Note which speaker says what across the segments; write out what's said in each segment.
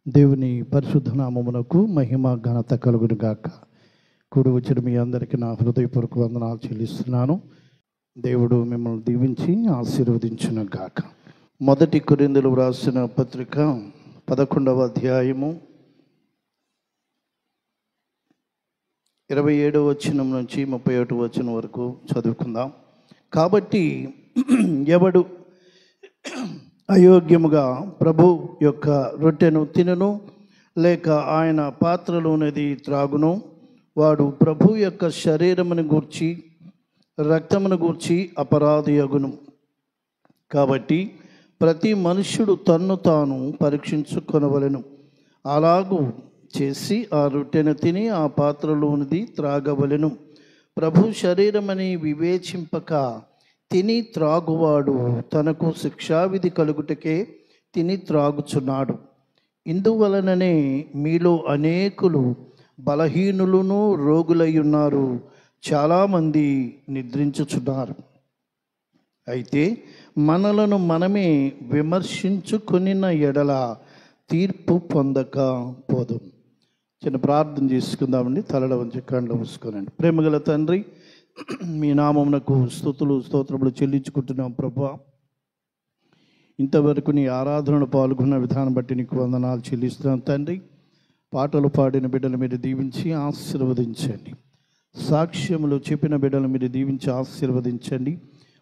Speaker 1: దేవుని పరిశుద్ధ నామమునకు మహిమ ఘనత కలుగును గాక. కూడి వచ్చిన మీ అందరికీ నా హృదయపూర్వక వందనాలు చెల్లిస్తున్నాను. దేవుడు మిమ్మల్ని దీవించి ఆశీర్వదించును గాక. మొదటి కొరింథీయులకు రాసిన పత్రిక 11వ అధ్యాయము 27వ వచనం నుంచి 31వ వచనం వరకు చదువుకుందాం. కాబట్టి ఎవడు అయోగ్యముగా ప్రభు యొక్క రొట్టెను తినను లేక ఆయన పాత్రలోనిది త్రాగును, వాడు ప్రభు యొక్క శరీరమును గూర్చి రక్తమును గూర్చి అపరాధి అగును. కాబట్టి ప్రతి మనుష్యుడు తన్ను తాను పరీక్షించుకొనవలెను. అలాగూ చేసి ఆ రొట్టెను తిని ఆ పాత్రలోనిది త్రాగవలెను. ప్రభు శరీరమని వివేచింపక తిని త్రాగువాడు తనకు శిక్షావిధి కలుగుటకే తిని త్రాగుచున్నాడు. ఇందువలననే మీలో అనేకులు బలహీనులను రోగులై ఉన్నారు, చాలామంది నిద్రించుచున్నారు. అయితే మనలను మనమే విమర్శించుకొనిన ఎడల తీర్పు పొందక పోదు. చిన్న ప్రార్థన చేసుకుందామండి. తలల వంచి కళ్ళు మూసుకోనండి. ప్రేమగల తండ్రి, మీ నామమునకు స్తుతులు స్తోత్రములు చెల్లించుకుంటున్నాం ప్రభువా. ఇంతవరకు నీ ఆరాధనలో పాల్గొన్న విధానం బట్టి నీకు వందనాలు చెల్లిస్తున్నాం తండ్రి. పాటలు పాడిన బిడ్డలు మీరు దీవించి ఆశీర్వదించండి. సాక్ష్యములు చెప్పిన బిడ్డలు మీరు దీవించి ఆశీర్వదించండి.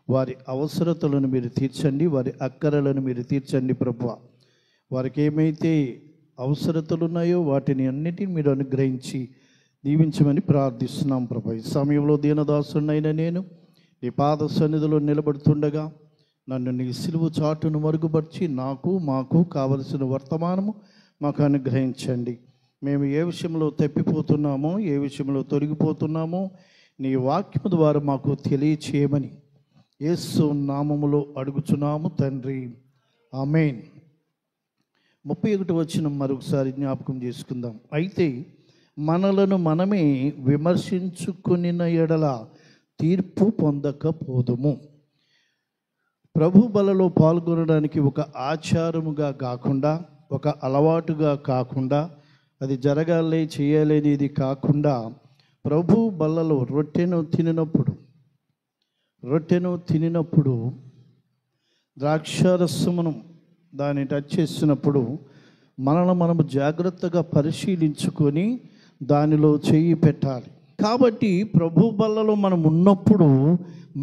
Speaker 1: వారి అవసరతలను మీరు తీర్చండి, వారి అక్కరలను మీరు తీర్చండి ప్రభువా. వారికి ఏమైతే అవసరతలు ఉన్నాయో వాటిని అన్నిటిని మీరు అనుగ్రహించి దీవించమని ప్రార్థిస్తున్నాం ప్రభు. ఈ సమయంలో దీనదాసునైన నేను నీ పాద సన్నిధిలో నిలబడుతుండగా నన్ను నీ సిలువు చాటును మరుగుపరిచి మాకు కావలసిన వర్తమానము మాకు అనుగ్రహించండి. మేము ఏ విషయంలో తప్పిపోతున్నామో, ఏ విషయంలో తొలగిపోతున్నామో నీ వాక్యము ద్వారా మాకు తెలియచేయమని యేసు నామములో అడుగుచున్నాము తండ్రి, ఆమేన్. 31వ వచనం మరొకసారి జ్ఞాపకం చేసుకుందాం. అయితే మనలను మనమే విమర్శించుకొనిన ఎడల తీర్పు పొందకపోదుము. ప్రభు బలలో పాల్గొనడానికి ఒక ఆచారముగా కాకుండా, ఒక అలవాటుగా కాకుండా, అది జరగాలి చేయాలనేది కాకుండా, ప్రభు బలలో రొట్టెను తినినప్పుడు ద్రాక్షారసమును దాన్ని టచ్ చేసినప్పుడు మనము జాగ్రత్తగా పరిశీలించుకొని దానిలో చెయ్యి పెట్టాలి. కాబట్టి ప్రభు బల్లలో మనం ఉన్నప్పుడు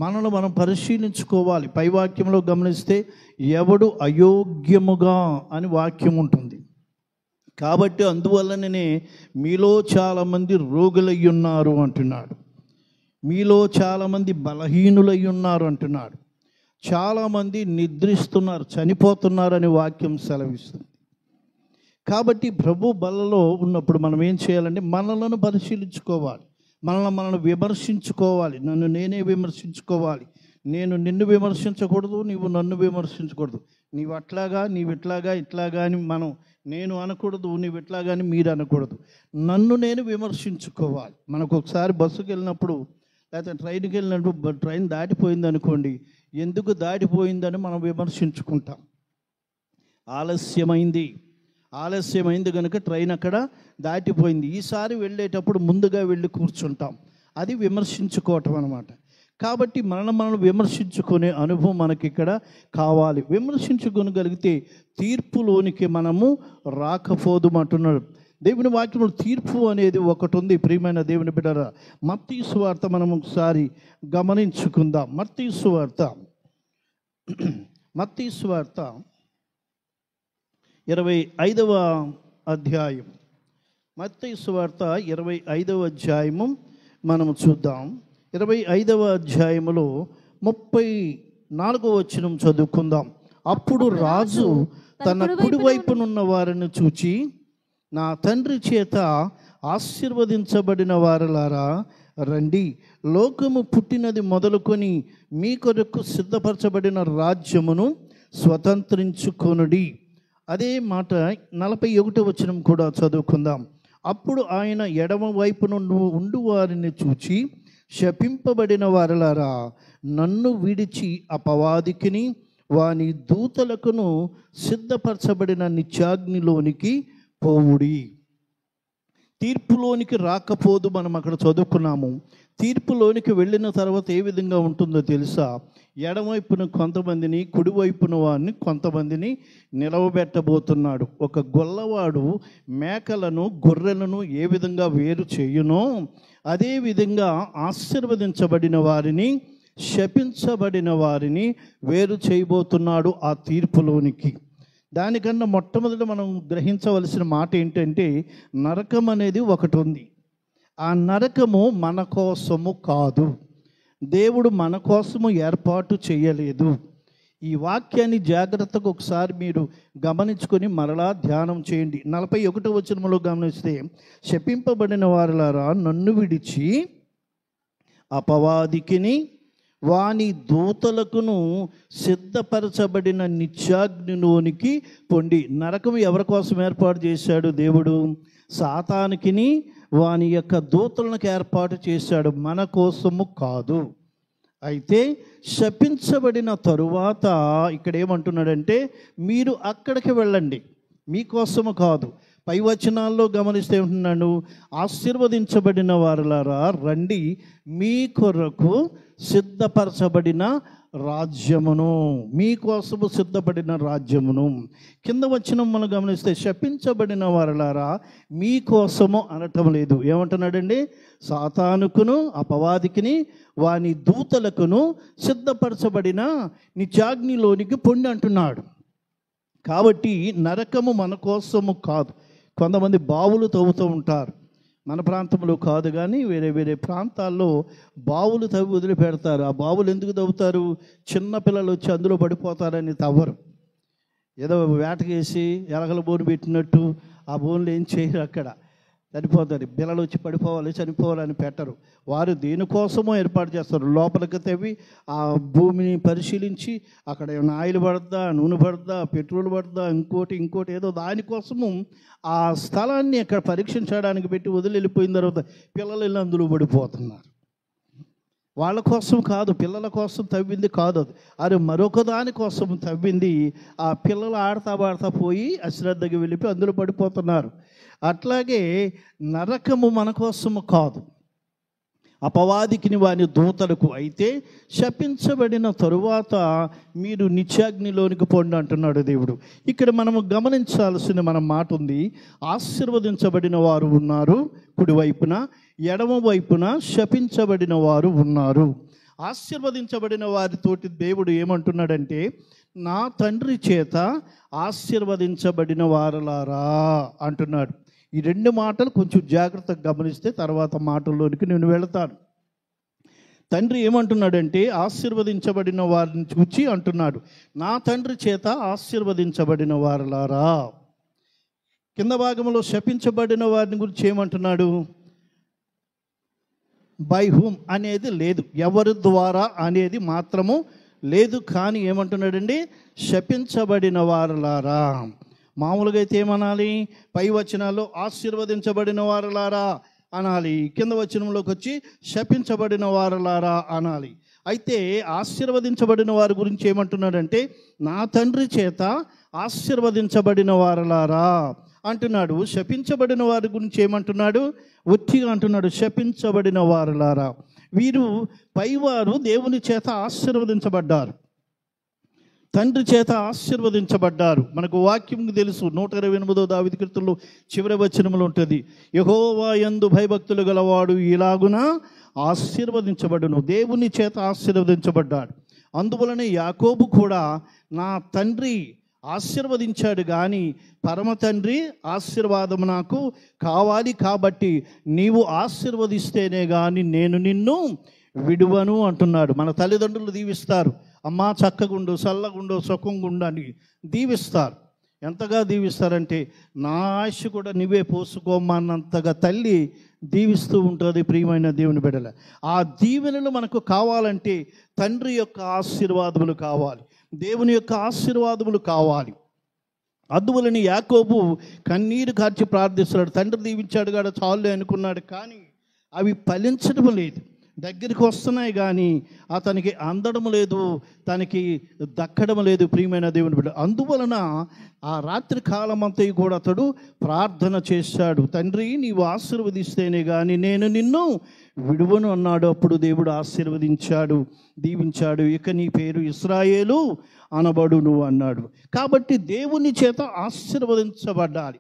Speaker 1: మనం పరిశీలించుకోవాలి. పై వాక్యంలో గమనిస్తే ఎవడు అయోగ్యముగా అని వాక్యం ఉంటుంది. కాబట్టి అందువల్లనే మీలో చాలామంది రోగులై ఉన్నారు అంటున్నాడు, మీలో చాలామంది బలహీనులై ఉన్నారు అంటున్నాడు, చాలామంది నిద్రిస్తున్నారు, చనిపోతున్నారని వాక్యం సెలవిస్తుంది. కాబట్టి ప్రభు బలలో ఉన్నప్పుడు మనం ఏం చేయాలంటే మనలను పరిశీలించుకోవాలి, మనల్ని విమర్శించుకోవాలి. నన్ను నేనే విమర్శించుకోవాలి. నేను నిన్ను విమర్శించకూడదు, నీవు నన్ను విమర్శించకూడదు. నీవిట్లాగా ఇట్లాగా అని నేను అనకూడదు, నీవు ఇట్లాగా అని మీరు అనకూడదు. నన్ను నేను విమర్శించుకోవాలి. మనకు ఒకసారి బస్సుకి వెళ్ళినప్పుడు లేకపోతే ట్రైన్కి వెళ్ళినప్పుడు ట్రైన్ దాటిపోయింది అనుకోండి, ఎందుకు దాటిపోయిందని మనం విమర్శించుకుంటాం. ఆలస్యమైంది కనుక ట్రైన్ అక్కడ దాటిపోయింది. ఈసారి వెళ్ళేటప్పుడు ముందుగా వెళ్ళి కూర్చుంటాం. అది విమర్శించుకోవటం అన్నమాట. కాబట్టి మనం విమర్శించుకునే అనుభవం మనకి ఇక్కడ కావాలి. విమర్శించుకోగలిగితే తీర్పులోనికి మనము రాకపోదుమంటున్నాడు దేవుని వాక్యంలో. తీర్పు అనేది ఒకటి ఉంది ప్రియమైన దేవుని బిడ్డలారా. మత్తయి సువార్త మనం ఒకసారి గమనించుకుందాం. మత్తయి సువార్త 25వ అధ్యాయం. మత్తయి సువార్త 25వ అధ్యాయము మనము చూద్దాం. 25వ అధ్యాయములో 34వ వచనం చదువుకుందాం. అప్పుడు రాజు తన కుడివైపునున్న వారిని చూచి, నా తండ్రి చేత ఆశీర్వదించబడిన వారలారా రండి, లోకము పుట్టినది మొదలుకొని మీ కొరకు సిద్ధపరచబడిన రాజ్యమును స్వతంత్రించుకొనుడి. అదే మాట 41వ వచనం కూడా చదువుకుందాం. అప్పుడు ఆయన ఎడమ వైపున ఉండు వారిని చూచి, శపింపబడిన వారలారా నన్ను విడిచి అపవాదికిని వాని దూతలకును సిద్ధపరచబడిన నిత్యాగ్నిలోనికి పోవుడి. తీర్పులోనికి రాకపోదు మనం అక్కడ చదువుకున్నాము. తీర్పులోనికి వెళ్ళిన తర్వాత ఏ విధంగా ఉంటుందో తెలుసా? ఎడమవైపున కొంతమందిని, కుడివైపున వారిని కొంతమందిని నిలవబెట్టబోతున్నాడు. ఒక గొల్లవాడు మేకలను గొర్రెలను ఏ విధంగా వేరు చేయునో అదేవిధంగా ఆశీర్వదించబడిన వారిని, శపించబడిన వారిని వేరు చేయబోతున్నాడు ఆ తీర్పులోనికి. దానికన్నా మొట్టమొదట మనం గ్రహించవలసిన మాట ఏంటంటే, నరకం అనేది ఒకటి ఉంది. ఆ నరకము మన కోసము కాదు, దేవుడు మన కోసము ఏర్పాటు చేయలేదు. ఈ వాక్యాన్ని జాగ్రత్తగా ఒకసారి మీరు గమనించుకొని మరలా ధ్యానం చేయండి. 41వ వచనంలో గమనిస్తే, శపింపబడిన వారులారా నన్ను విడిచి అపవాదికిని వాని దూతలకును సిద్ధపరచబడిన నిత్యాగ్నిలోనికి పొండి. నరకం ఎవరి కోసం ఏర్పాటు చేశాడు దేవుడు? సాతానుకిని వాని యొక్క దూతలకు ఏర్పాటు చేశాడు, మన కోసము కాదు. అయితే శపించబడిన తరువాత ఇక్కడ ఏమంటున్నాడంటే, మీరు అక్కడికి వెళ్ళండి, మీకోసము కాదు. పై వచనాల్లో గమనిస్తే ఉంటున్నాను, ఆశీర్వదించబడిన వారులారా రండి, మీ కొరకు సిద్ధపరచబడిన రాజ్యమును, మీకోసము సిద్ధపడిన రాజ్యమును. కింద వచనం మనం గమనిస్తే, శపించబడిన వారులారా మీకోసము అనటం లేదు. ఏమంటున్నాడండి? సాతానుకును అపవాదికిని వాని దూతలకును సిద్ధపరచబడిన నిత్యాగ్నిలోనికి పొండి అంటున్నాడు. కాబట్టి నరకము మన కోసము కాదు. కొంతమంది బావులు తవ్వుతూ ఉంటారు, మన ప్రాంతంలో కాదు కానీ వేరే వేరే ప్రాంతాల్లో బావులు తవ్వి వదిలిపెడతారు. ఆ బావులు ఎందుకు తవ్వుతారు? చిన్నపిల్లలు వచ్చి అందులో పడిపోతారని తవ్వరు. ఏదో వేటకేసి ఎలకల బోను పెట్టినట్టు ఆ బోన్లు ఏం చేయరు, అక్కడ చనిపోతారు. పిల్లలు వచ్చి పడిపోవాలి, చనిపోవాలని పెట్టరు. వారు దేనికోసమో ఏర్పాటు చేస్తారు. లోపలికి తవ్వి ఆ భూమిని పరిశీలించి అక్కడ ఏమైనా ఆయిల్ పడద్దా, నూనె పడద్దా, పెట్రోల్ పడద్దా, ఇంకోటి ఏదో దానికోసము ఆ స్థలాన్ని అక్కడ పరీక్షించడానికి పెట్టి వదిలి వెళ్ళిపోయిన తర్వాత పిల్లలు వెళ్ళి అందులో పడిపోతున్నారు. వాళ్ళ కోసం కాదు, పిల్లల కోసం తవ్వింది కాదు అది. అది మరొక దాని కోసం తవ్వింది. ఆ పిల్లలు ఆడతా పోయి అశ్రద్ధగా వెళ్ళిపోయి అందులో పడిపోతున్నారు. అట్లాగే నరకము మన కోసము కాదు, అపవాదికిని వాని దూతలకు. అయితే శపించబడిన తరువాత మీరు నిత్యాగ్నిలోనికి పొండి అంటున్నాడు దేవుడు. ఇక్కడ మనము గమనించాల్సిన మన మాట ఉంది. ఆశీర్వదించబడిన వారు ఉన్నారు కుడివైపున, ఎడమ వైపున శపించబడిన వారు ఉన్నారు. ఆశీర్వదించబడిన వారితోటి దేవుడు ఏమంటున్నాడంటే, నా తండ్రి చేత ఆశీర్వదించబడిన వారలారా అంటున్నాడు. ఈ రెండు మాటలు కొంచెం జాగ్రత్తగా గమనిస్తే తర్వాత మాటల్లోనికి నేను వెళతాను. తండ్రి ఏమంటున్నాడంటే, ఆశీర్వదించబడిన వారిని చూచి అంటున్నాడు, నా తండ్రి చేత ఆశీర్వదించబడిన వారలారా. కింద భాగంలో శపించబడిన వారిని గురించి ఏమంటున్నాడు? బై హూమ్ అనేది లేదు, ఎవరి ద్వారా అనేది మాత్రము లేదు. కానీ ఏమంటున్నాడండి? శపించబడిన వారలారా. మామూలుగా అయితే ఏమనాలి? పై వచనాల్లో ఆశీర్వదించబడిన వారలారా అనాలి, కింద వచనంలోకి వచ్చి శపించబడిన వారలారా అనాలి. అయితే ఆశీర్వదించబడిన వారి గురించి ఏమంటున్నాడంటే, నా తండ్రి చేత ఆశీర్వదించబడిన వారలారా అంటున్నాడు. శపించబడిన వారి గురించి ఏమంటున్నాడు? ఒట్టిగా అంటున్నాడు, శపించబడిన వారలారా. వీరు పైవారు దేవుని చేత ఆశీర్వదించబడ్డారు, తండ్రి చేత ఆశీర్వదించబడ్డారు. మనకు వాక్యం తెలుసు, 128వ దావీదు కీర్తనలో చివరి వచనంలో ఉంటుంది, యెహోవా యందు భయభక్తులు గలవాడు ఇలాగున ఆశీర్వదించబడును. దేవుని చేత ఆశీర్వదించబడ్డాడు. అందువలనే యాకోబు కూడా నా తండ్రి ఆశీర్వదించాడు కానీ పరమ తండ్రి ఆశీర్వాదం నాకు కావాలి, కాబట్టి నీవు ఆశీర్వదిస్తేనే కానీ నేను నిన్ను విడువను అంటున్నాడు. మన తల్లిదండ్రులు దీవిస్తారు, అమ్మా చక్కగుండు, చల్లగుండు, సుఖంగుండు అని దీవిస్తారు. ఎంతగా దీవిస్తారంటే, నా ఆశ కూడా నువ్వే పోసుకోమన్నంతగా తల్లి దీవిస్తూ ఉంటుంది. ప్రియమైన దేవుని బిడ్డల, ఆ దీవెనలు మనకు కావాలంటే తండ్రి యొక్క ఆశీర్వాదములు కావాలి, దేవుని యొక్క ఆశీర్వాదములు కావాలి. అందువలని యాకోబు కన్నీరు కార్చి ప్రార్థిస్తున్నాడు. తండ్రి దీవించాడు కాడ చాలు అనుకున్నాడు, కానీ అవి ఫలించడం లేదు. దగ్గరికి వస్తున్నాయి కానీ అతనికి అందడం లేదు, తనకి దక్కడం లేదు. ప్రియమైన దేవుని బిడ్డ, అందువలన ఆ రాత్రి కాలం అంతా కూడా అతడు ప్రార్థన చేశాడు. తండ్రి, నీవు ఆశీర్వదిస్తేనే కానీ నేను నిన్ను విడువను అన్నాడు. అప్పుడు దేవుడు ఆశీర్వదించాడు, దీవించాడు. ఇక నీ పేరు ఇశ్రాయేలు అనబడును అన్నాడు. కాబట్టి దేవుని చేత ఆశీర్వదించబడాలి.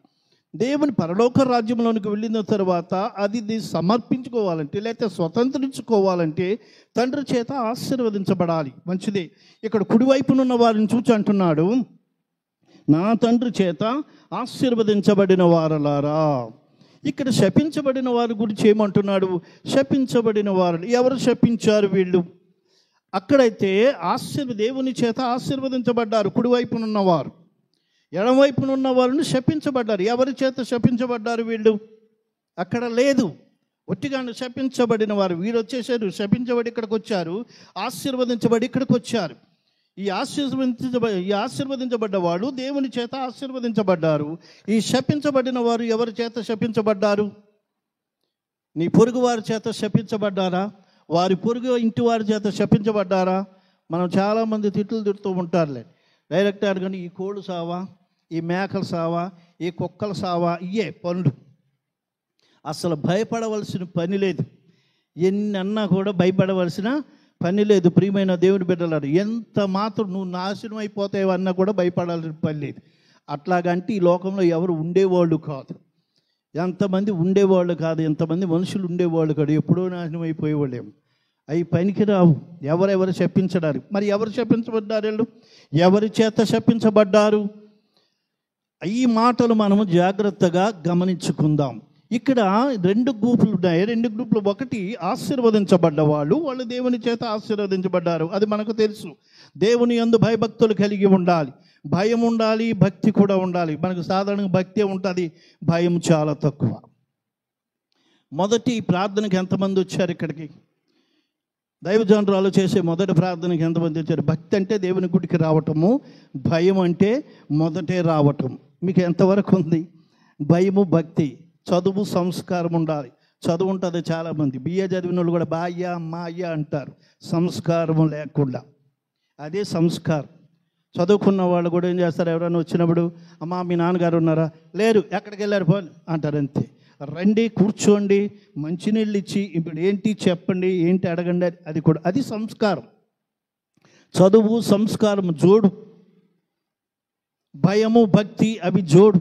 Speaker 1: దేవుని పరలోక రాజ్యంలోనికి వెళ్ళిన తర్వాత అది సమర్పించుకోవాలంటే, లేకపోతే స్వతంత్రించుకోవాలంటే తండ్రి చేత ఆశీర్వదించబడాలి. మంచిదే. ఇక్కడ కుడివైపునున్న వారిని చూచి అంటున్నాడు, నా తండ్రి చేత ఆశీర్వదించబడిన వారలారా. ఇక్కడ శపించబడిన వారి గురించి ఏమంటున్నాడు? శపించబడిన వారు. ఎవరు శపించారు? వీళ్ళు. అక్కడైతే దేవుని చేత ఆశీర్వదించబడ్డారు కుడివైపునున్నవారు. ఎడమవైపునున్న వారిని శపించబడ్డారు. ఎవరి చేత శపించబడ్డారు వీళ్ళు? అక్కడ లేదు. ఒట్టిగాను శపించబడిన వారు. వీరు వచ్చేసారు, శపించబడి ఇక్కడికి వచ్చారు, ఆశీర్వదించబడి ఇక్కడికి వచ్చారు. ఈ ఆశీర్వదించబడ్డ వాళ్ళు దేవుని చేత ఆశీర్వదించబడ్డారు. ఈ శపించబడిన వారు ఎవరి చేత శపించబడ్డారు? నీ పొరుగు వారి చేత శపించబడ్డారా? వారి పొరుగు ఇంటి వారి చేత శపించబడ్డారా? మనం చాలామంది తిట్లు తిడుతూ ఉంటారులే డైరెక్టర్. కానీ ఈ కోళ్ళు సావా, ఈ మేకల సావా, ఈ కుక్కల సావా, ఇయే పనులు. అసలు భయపడవలసిన పని లేదు. ఎన్ని అన్నా కూడా భయపడవలసిన పని లేదు. ప్రియమైన దేవుని బిడ్డలారు, ఎంత మాత్రం నువ్వు నాశనం అయిపోతావన్నా కూడా భయపడాల్సిన పని లేదు. అట్లాగంటే ఈ లోకంలో ఎవరు ఉండేవాళ్ళు కాదు. ఎంతమంది ఉండేవాళ్ళు కాదు, ఎంతమంది మనుషులు ఉండేవాళ్ళు కాదు. ఎప్పుడో నాశనం అయిపోయేవాళ్ళేమో. అవి పనికి రావు. ఎవరెవరు శపించడానికి. మరి ఎవరు శపించబడ్డారు? వీళ్ళు ఎవరి చేత శపించబడ్డారు? ఈ మాటలు మనము జాగ్రత్తగా గమనించుకుందాం. ఇక్కడ రెండు గ్రూపులు ఉన్నాయి. రెండు గ్రూపులు, ఒకటి ఆశీర్వదించబడ్డ వాళ్ళు దేవుని చేత ఆశీర్వదించబడ్డారు. అది మనకు తెలుసు. దేవుని యందు భయభక్తులు కలిగి ఉండాలి, భయం ఉండాలి, భక్తి కూడా ఉండాలి. మనకు సాధారణంగా భక్తి ఉంటుంది, భయం చాలా తక్కువ. మొదటి ప్రార్థనకి ఎంతమంది వచ్చారు? ఇక్కడికి దైవజనురాలు చేసే మొదటి ప్రార్థనకి ఎంతమంది వచ్చారు? భక్తి అంటే దేవుని గుడికి రావటము, భయం అంటే మొదటే రావటం. మీకు ఎంతవరకు ఉంది? భయము, భక్తి, చదువు, సంస్కారం ఉండాలి. చదువు ఉంటుంది చాలామంది. బిఏ చదివిన వాళ్ళు కూడా బాయ్య అమ్మాయ్య అంటారు, సంస్కారం లేకుండా. అదే సంస్కారం. చదువుకున్న వాళ్ళు కూడా ఏం చేస్తారు? ఎవరైనా వచ్చినప్పుడు, అమ్మా మీ నాన్నగారు ఉన్నారా? లేరు. ఎక్కడికి వెళ్ళారు పోని అంటారు. అంతే. రండి, కూర్చోండి, మంచినీళ్ళు ఇచ్చి ఇప్పుడు ఏంటి చెప్పండి, ఏంటి అడగండి. అది కూడా అది సంస్కారం. చదువు, సంస్కారం జోడు. భయము, భక్తి అవి జోడు.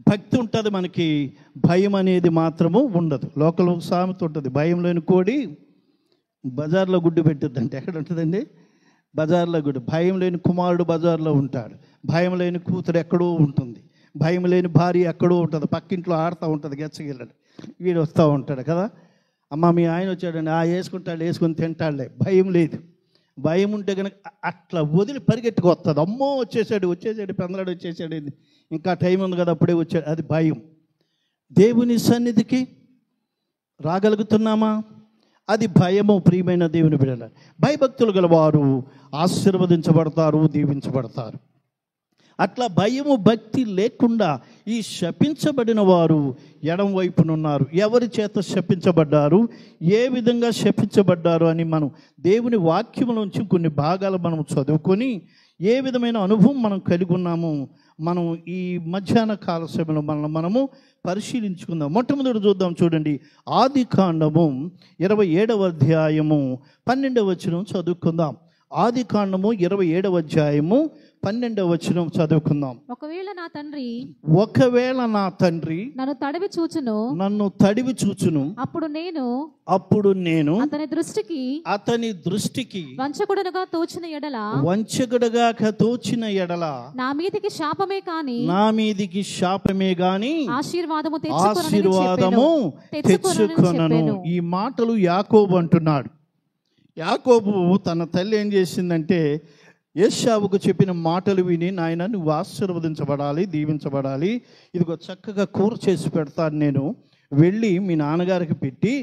Speaker 1: భక్తి ఉంటుంది మనకి, భయం అనేది మాత్రము ఉండదు. లోకల్ సామెత ఉంటుంది, భయం లేని కోడి బజార్లో గుడ్డు పెట్టిద్ది అంటే. ఎక్కడ ఉంటుందండి? బజార్లో గుడ్డు. భయం లేని కుమారుడు బజార్లో ఉంటాడు, భయం లేని కూతురు ఎక్కడో ఉంటుంది, భయం లేని భార్య ఎక్కడో ఉంటుంది, పక్కింట్లో ఆడుతూ ఉంటుంది గెచ్చగిల్లడు. వీడు వస్తూ ఉంటాడు కదా, అమ్మ మీ ఆయన వచ్చాడండి, వేసుకుంటాడు, వేసుకొని తింటాడులే. భయం లేదు. భయం ఉంటే కనుక అట్లా వదిలి పరిగెట్టుకు వస్తుంది. అమ్మో వచ్చేసాడు, పెందలాడు వచ్చేసాడు, ఇంకా టైం ఉంది కదా అప్పుడే వచ్చాడు. అది భయం. దేవుని సన్నిధికి రాగలుగుతున్నామా? అది భయము. ప్రియమైన దేవుని బిడ్డలారా, భయభక్తులు గల వారు ఆశీర్వదించబడతారు, దీవించబడతారు. అట్లా భయము, భక్తి లేకుండా ఈ శపించబడిన వారు ఎడం వైపునున్నారు. ఎవరి చేత శపించబడ్డారు, ఏ విధంగా శపించబడ్డారు అని మనం దేవుని వాక్యములోంచి కొన్ని భాగాలు మనం చదువుకొని ఏ విధమైన అనుభవం మనం కలిగి ఉన్నామో మనం ఈ మధ్యాహ్న కాల సమయంలో మనము పరిశీలించుకుందాం. మొట్టమొదటి చూద్దాం. చూడండి, ఆదికాండము 27వ అధ్యాయము 12వ వచనం చదువుకుందాం. ఆదికాండము 27వ అధ్యాయము 12వ వచనం చదువుకుందాం. ఒకవేళ నా తండ్రి నన్ను తడివి చూచును, అప్పుడు నేను అతని దృష్టికి వంచకుడుగా తోచిన ఎడల నా మీదికి శాపమే గాని ఆశీర్వాదము తెచ్చుకొనను. ఈ మాటలు యాకోబు అంటున్నాడు. యాకోబు తన తల్లి ఏం చేసిందంటే, ఏశావుకు చెప్పిన మాటలు విని, నాయన నువ్వు ఆశీర్వదించబడాలి, దీవించబడాలి, ఇదిగో చక్కగా కూర చేసి పెడతాను, నేను వెళ్ళి మీ నాన్నగారికి పెట్టి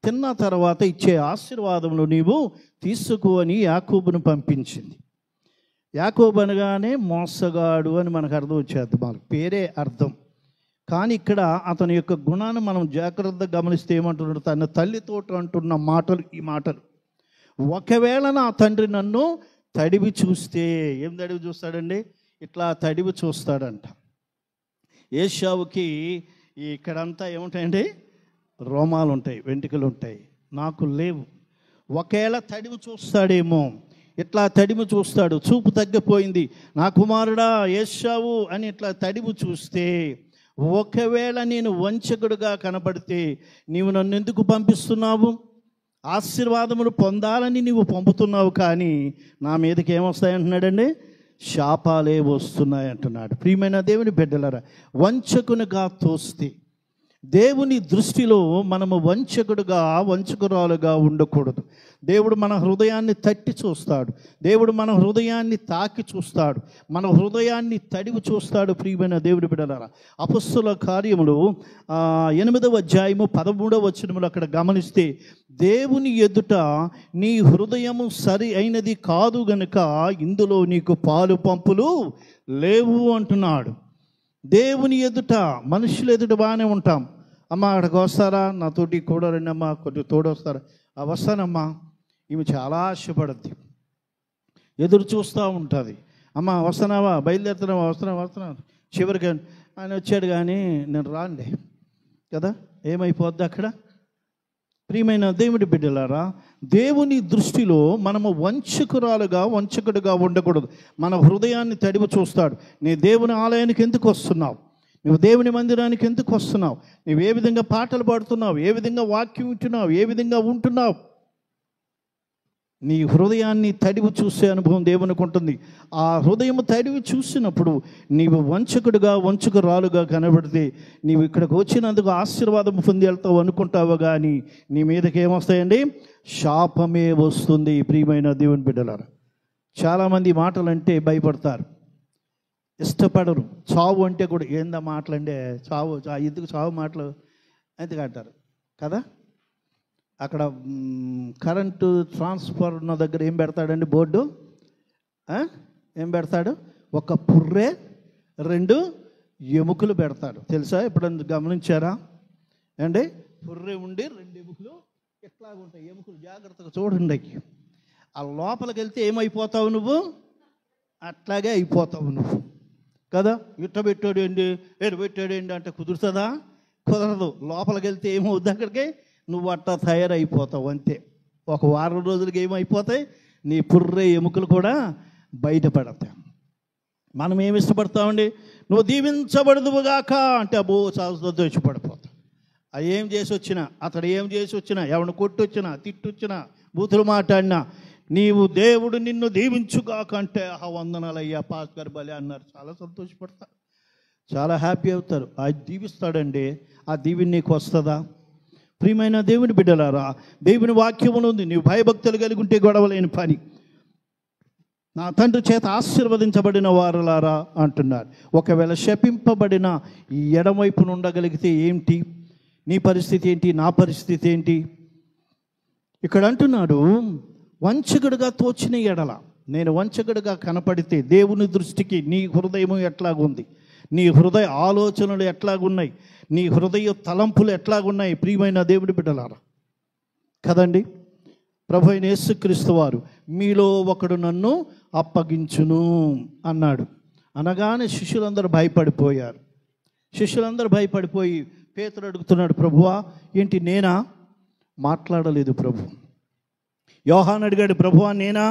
Speaker 1: తిన్న తర్వాత ఇచ్చే ఆశీర్వాదములు నీవు తీసుకో అని యాకోబును పంపించింది. యాకోబు అనగానే మోసగాడు అని మనకు అర్థం వచ్చేది. మనకు పేరే అర్థం. కానీ ఇక్కడ అతని యొక్క గుణాన్ని మనం జాగ్రత్తగా గమనిస్తే ఏమంటున్నాడు, తన తల్లితో అంటున్న మాటలు ఈ మాటలు, ఒకవేళ నా తండ్రి నన్ను తడివి చూస్తే, ఏం తడివి చూస్తాడండి, ఇట్లా తడివి చూస్తాడంట. ఏశావుకి ఇక్కడంతా ఏముంటాయండి, రోమాలు ఉంటాయి, వెంట్రుకలు ఉంటాయి, నాకు లేవు. ఒకవేళ తడివి చూస్తాడేమో, ఇట్లా తడివి చూస్తాడు, చూపు తగ్గిపోయింది, నా కుమారుడా ఏశావు అని ఇట్లా తడివి చూస్తే, ఒకవేళ నేను వంచకుడుగా కనబడితే నీవు నన్ను ఎందుకు పంపిస్తున్నావు? ఆశీర్వాదములు పొందాలని నీవు పంపుతున్నావు, కానీ నా మీదకి ఏమొస్తాయంటున్నాడండి, శాపాలే వస్తున్నాయి అంటున్నాడు. ప్రియమైన దేవుని బిడ్డలారా, వంచకునిగా తోస్తే, దేవుని దృష్టిలో మనము వంచకురాలుగా ఉండకూడదు. దేవుడు మన హృదయాన్ని తట్టి చూస్తాడు, దేవుడు మన హృదయాన్ని తాకి చూస్తాడు, మన హృదయాన్ని తడివి చూస్తాడు. ప్రియమైన దేవుని బిడ్డలారా, అపొస్తలుల కార్యములు 8వ అధ్యాయము 13వ వచనములు అక్కడ గమనిస్తే, దేవుని ఎదుట నీ హృదయము సరి అయినది కాదు గనుక ఇందులో నీకు పాలు పంపులు లేవు అంటున్నాడు. దేవుని ఎదుట, మనుషుల ఎదుట బాగానే ఉంటాం. అమ్మ అక్కడికి వస్తారా, నాతోటి కూడా రండి అమ్మా, కొద్దిగా తోడు వస్తారా, వస్తానమ్మా. ఈమె చాలా ఆశపడుద్ది, ఎదురు చూస్తూ ఉంటుంది. అమ్మ వస్తున్నావా, బయలుదేరుతున్నావా, వస్తున్నావా. చివరికి ఆయన వచ్చాడు కానీ నేను రాండి కదా, ఏమైపోద్ది అక్కడ. ప్రియమైన దేవుడి బిడ్డలారా, దేవుని దృష్టిలో మనము వంచకుడుగా ఉండకూడదు. మన హృదయాన్ని తడివి చూస్తాడు. నీ దేవుని ఆలయానికి ఎందుకు వస్తున్నావు, నువ్వు దేవుని మందిరానికి ఎందుకు వస్తున్నావు, నువ్వు ఏ విధంగా పాటలు పాడుతున్నావు, ఏ విధంగా వాక్యం వింటున్నావు, ఏ విధంగా ఉంటున్నావు, నీ హృదయాన్ని తడివి చూసే అనుభవం దేవునికి ఉంటుంది. ఆ హృదయం తడివి చూసినప్పుడు నీవు వంచకురాలుగా కనబడితే నీవు ఇక్కడికి వచ్చినందుకు ఆశీర్వాదం పొంది వెళ్తావు అనుకుంటావు, కానీ నీ మీదకి ఏమొస్తాయండి, శాపమే వస్తుంది. ప్రియమైన దేవుని బిడ్డలారా, చాలామంది మాటలంటే భయపడతారు, ఇష్టపడరు. చావు అంటే కూడా ఏందా మాటలంటే, చావు ఎందుకు చావు మాటలు ఎందుకు అంటారు కదా. అక్కడ కరెంటు ట్రాన్స్ఫర్ ఉన్న దగ్గర ఏం పెడతాడండి బోర్డు, ఏం పెడతాడు, ఒక పుర్రె 2 ఎముకలు పెడతాడు. తెలుసా, ఎప్పుడన్నా గమనించారా అండి? పుర్రె ఉండి 2 ఎముకలు ఎట్లాగుంటాయి, ఎముకలు జాగ్రత్తగా చూడండి. ఆ లోపలికి వెళ్తే ఏమైపోతావు నువ్వు, అట్లాగే అయిపోతావు నువ్వు కదా. ఇట్ట పెట్టాడేంటి, పెట్టాడేంటి అంటే కుదురుతుందా, కుదరదు. లోపలికి వెళ్తే ఏమవుద్ది, అక్కడికి నువ్వు అట్టా తయారైపోతావు అంతే. ఒక వారం రోజులకి ఏమైపోతాయి, నీ పుర్రె ఎముకలు కూడా బయటపడతాయి. మనం ఏమి ఇష్టపడతామండి, నువ్వు దీవించబడదువుగాక అంటే అబ్బో చాలా సంతోషపడిపోతాం. అది ఏం చేసి వచ్చినా, అతడు ఏం చేసి వచ్చినా, ఎవరిని కొట్టొచ్చినా, తిట్టొచ్చినా, బూతులు మాట్లాడినా, నీవు దేవుడు నిన్ను దీవించుగాక అంటే వందనాలయ్యా పాస్టర్ బలి అన్నారు, చాలా సంతోషపడతారు, చాలా హ్యాపీ అవుతారు. అది దీవిస్తాడండి, ఆ దీవెన నీకు వస్తుందా? ప్రియమైన దేవుని బిడ్డలారా, దేవుని వాక్యములు ఉంది, నీవు భయభక్తులు కలిగి ఉంటే గొడవలేని పని. నా తండ్రి చేత ఆశీర్వదించబడిన వారులారా అంటున్నారు. ఒకవేళ శపింపబడిన ఈ ఎడమవైపున ఉండగలిగితే ఏంటి, నీ పరిస్థితి ఏంటి, నా పరిస్థితి ఏంటి? ఇక్కడ అంటున్నాడు, వంచకుడుగా తోచిన ఎడల, నేను వంచకుడుగా కనపడితే దేవుని దృష్టికి నీ హృదయం ఎట్లాగుంది, నీ హృదయ ఆలోచనలు ఎట్లాగున్నాయి, నీ హృదయ తలంపులు ఎట్లాగున్నాయి? ప్రియమైన దేవుడి బిడ్డలారా కదండి. ప్రభు అయిన యేసుక్రీస్తు వారు మీలో ఒకడు నన్ను అప్పగించును అన్నాడు. అనగానే శిష్యులందరూ భయపడిపోయారు. శిష్యులందరూ భయపడిపోయి పేతురు అడుగుతున్నాడు, ప్రభువా ఏంటి నేనా? మాట్లాడలేదు ప్రభు. యోహాను అడిగాడు, ప్రభువా నేనా?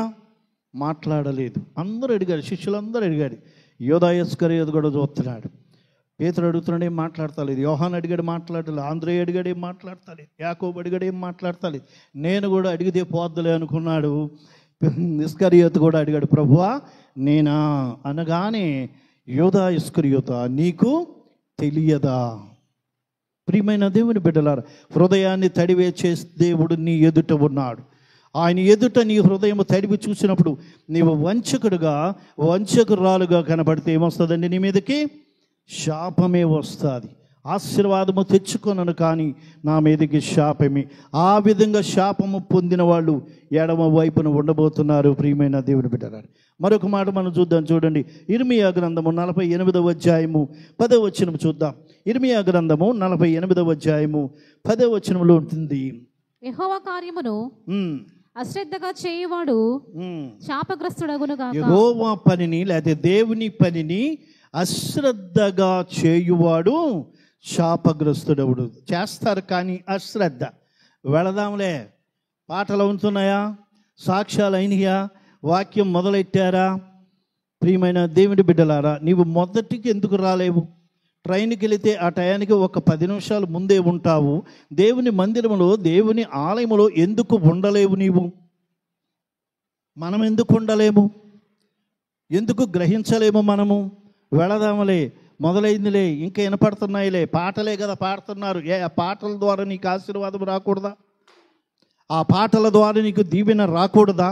Speaker 1: మాట్లాడలేదు. అందరూ అడిగారు, శిష్యులందరూ అడిగాడు. యోధా ఇస్కరియోతు కూడా చూస్తున్నాడు. పేతురు అడుగుతున్నాడు, ఏం మాట్లాడతలేదు. యోహాను అడిగాడు, మాట్లాడలేదు. ఆంద్రేయ అడిగాడు, ఏం మాట్లాడతలేదు. యాకోబు అడిగాడు, ఏం మాట్లాడతలేదు. నేను కూడా అడిగితే పోద్దులే అనుకున్నాడు. ఇస్కరియోతు కూడా అడిగాడు, ప్రభువా నేనా? అనగానే యోధా ఇస్కరియోత, నీకు తెలియదా? ప్రియమైన దేవుని బిడ్డలారా, హృదయాన్ని తడివే చేసే దేవుడు నీ ఎదుట ఉన్నాడు. ఆయన ఎదుట నీ హృదయం తడివి చూసినప్పుడు నీవు వంచకురాలుగా కనబడితే ఏమొస్తుందండి? నీ మీదకి శాపమే వస్తుంది. ఆశీర్వాదము తెచ్చుకొనను కానీ నా మీదకి శాపమే. ఆ విధంగా శాపము పొందిన వాళ్ళు ఎడమ వైపున ఉండబోతున్నారు. ప్రియమైన దేవుని బిడ్డలారా, మరొక మాట మనం చూద్దాం. చూడండి, ఇర్మియా గ్రంథము 48వ అధ్యాయము 10వ వచనం చూద్దాం. ఇర్మియా గ్రంథము 48వ అధ్యాయము 10వ వచనంలో ఉంటుంది.
Speaker 2: యెహోవా కార్యమును అశ్రద్ధగా చేయువాడు శాపగ్రస్తుడగును గాక.
Speaker 1: యెహోవా పనిని లేదా దేవుని పనిని అశ్రద్ధగా చేయువాడు శాపగ్రస్తుడవుడు. చేస్తారు కానీ అశ్రద్ధ. వెళదాంలే, పాటలు అవుతున్నాయా, సాక్ష్యాలు అయినాయా, వాక్యం మొదలెట్టారా? ప్రియమైన దేవుని బిడ్డలారా, నీవు మొదటికి ఎందుకు రాలేవు? ట్రైన్కి వెళితే ఆ టయానికి ఒక 10 నిమిషాలు ముందే ఉంటావు. దేవుని మందిరంలో, దేవుని ఆలయంలో ఎందుకు ఉండలేవు నీవు? మనం ఎందుకు ఉండలేము? ఎందుకు గ్రహించలేము మనము? వెళదామలే, మొదలైందిలే, ఇంకా వినపడుతున్నాయిలే, పాటలే కదా పాడుతున్నారు. ఆ పాటల ద్వారా నీకు ఆశీర్వాదం రాకూడదా? ఆ పాటల ద్వారా నీకు దీవెన రాకూడదా?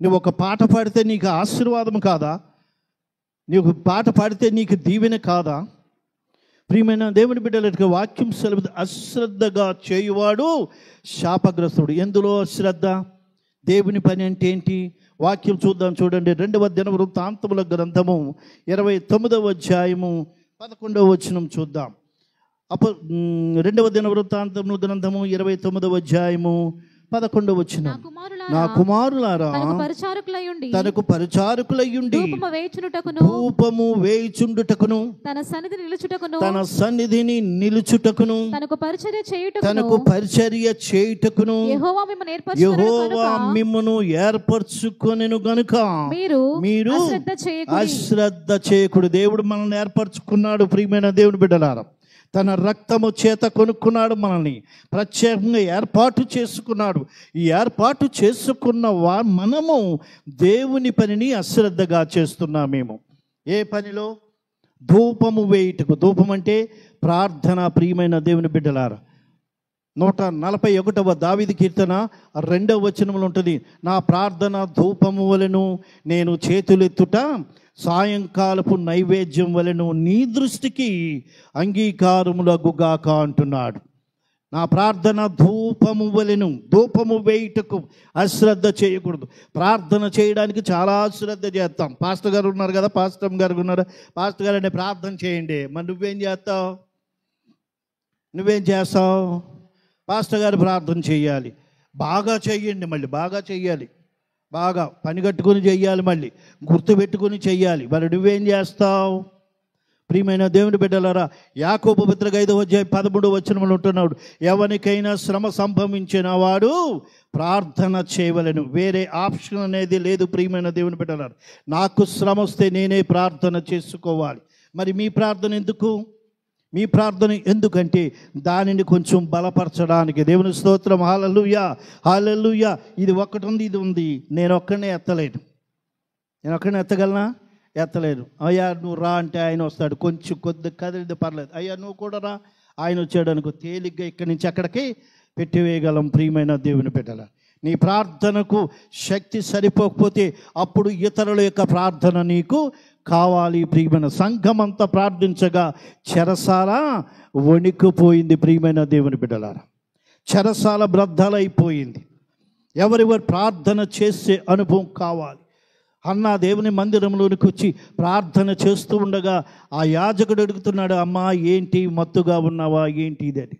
Speaker 1: నువ్వు ఒక పాట పాడితే నీకు ఆశీర్వాదం కాదా? నీకు పాట పాడితే నీకు దీవెన కాదా? ప్రియమైన దేవుని బిడ్డలకి వాక్యం సెలవు, అశ్రద్ధగా చేయువాడు శాపగ్రస్తుడు. ఎందులో అశ్రద్ధ? దేవుని పని అంటే ఏంటి? వాక్యం చూద్దాం, చూడండి. 2వ దినవృత్తాంతముల గ్రంథము 29వ అధ్యాయము 11వ వచనం చూద్దాం. 2వ దినవృత్తాంతముల గ్రంథము 29వ అధ్యాయము 11వ వచనం. నా కుమారులారా తనకు పరిచారకులయ్యుండి ధూపము వేయుచుండుటకును తన సన్నిధిని నిలుచుటకును తనకు పరిచర్య చేయుటకును యెహోవా మిమ్మును ఏర్పరచుకొనెను గనుక మీరు అశ్రద్ధ చేయకూడదు. దేవుడు మనల్ని ఏర్పరచుకున్నాడు. ప్రియమైన దేవుని బిడ్డలారా, తన రక్తము చేత కొనుక్కున్నాడు, మనల్ని ప్రత్యేకంగా ఏర్పాటు చేసుకున్నాడు. ఈ ఏర్పాటు చేసుకున్న మనము దేవుని పనిని అశ్రద్ధగా చేస్తున్నామేమో. ఏ పనిలో? ధూపము వేయుటకు. ధూపం అంటే ప్రార్థన. ప్రియమైన దేవుని బిడ్డలారా, 141వ దావీదు కీర్తన 2వ వచనంలో ఉంటుంది, నా ప్రార్థన ధూపము వలెను, నేను చేతులెత్తుట సాయంకాలపు నైవేద్యం వలెను, నీ దృష్టికి అంగీకారములగుగాక అంటున్నాడు. నా ప్రార్థన ధూపము వలెను. ధూపము వేయుటకు అశ్రద్ధ చేయకూడదు. ప్రార్థన చేయడానికి చాలా అశ్రద్ధ చేస్తాం. పాస్టర్ గారు ఉన్నారు కదా, పాస్టర్ గారు ఉన్నారు, పాస్టర్ గారు అంటే ప్రార్థన చేయండి. మరి నువ్వేం చేస్తావు? పాస్టర్ గారు ప్రార్థన చేయాలి, బాగా చెయ్యండి, మళ్ళీ బాగా చెయ్యాలి, బాగా పని కట్టుకుని చెయ్యాలి, మళ్ళీ గుర్తుపెట్టుకుని చెయ్యాలి. మరి నువ్వేం చేస్తావు? ప్రియమైన దేవుని బిడ్డలారా, యాకోబు పత్రిక 5వ అధ్యాయం 13వ వచనంలో ఉంటున్నాడు, ఎవరికైనా శ్రమ సంభవించిన వాడు ప్రార్థన చేయవలెను. వేరే ఆప్షన్ అనేది లేదు. ప్రియమైన దేవుని బిడ్డలారా, నాకు శ్రమ వస్తే నేనే ప్రార్థన చేసుకోవాలి. మరి మీ ప్రార్థన ఎందుకు? మీ ప్రార్థన ఎందుకంటే దానిని కొంచెం బలపరచడానికి. దేవుని స్తోత్రం. హల్లెలూయా, హల్లెలూయా. ఇది ఒక్కటి ఉంది, ఇది ఉంది. నేను ఒక్కడనే ఎత్తలేను. నేను ఒక్కడనే ఎత్తగలనా? ఎత్తలేను. అయ్యా నువ్వు రా అంటే ఆయన వస్తాడు. కొంచెం కొద్ది కదిలితే పర్లేదు. అయ్యా నువ్వు కూడా రా, ఆయన వచ్చాడు అనుకో, తేలిగ్గా ఇక్కడి నుంచి అక్కడికి పెట్టివేయగలం. ప్రియమైన దేవుని బిడ్డల, నీ ప్రార్థనకు శక్తి సరిపోకపోతే అప్పుడు ఇతరుల యొక్క ప్రార్థన నీకు కావాలి. ప్రియమైన సంఘం అంతా ప్రార్థించగా చెరసాల వణికిపోయింది. ప్రియమైన దేవుని బిడ్డలారా, చెరసాల బ్రద్దలైపోయింది. ఎవరెవరు ప్రార్థన చేసే అనుభవం కావాలి. అన్న దేవుని మందిరంలోనికి వచ్చి ప్రార్థన చేస్తూ ఉండగా ఆ యాజకుడు అడుగుతున్నాడు, అమ్మా ఏంటి మత్తుగా ఉన్నావా, ఏంటి ఇదని.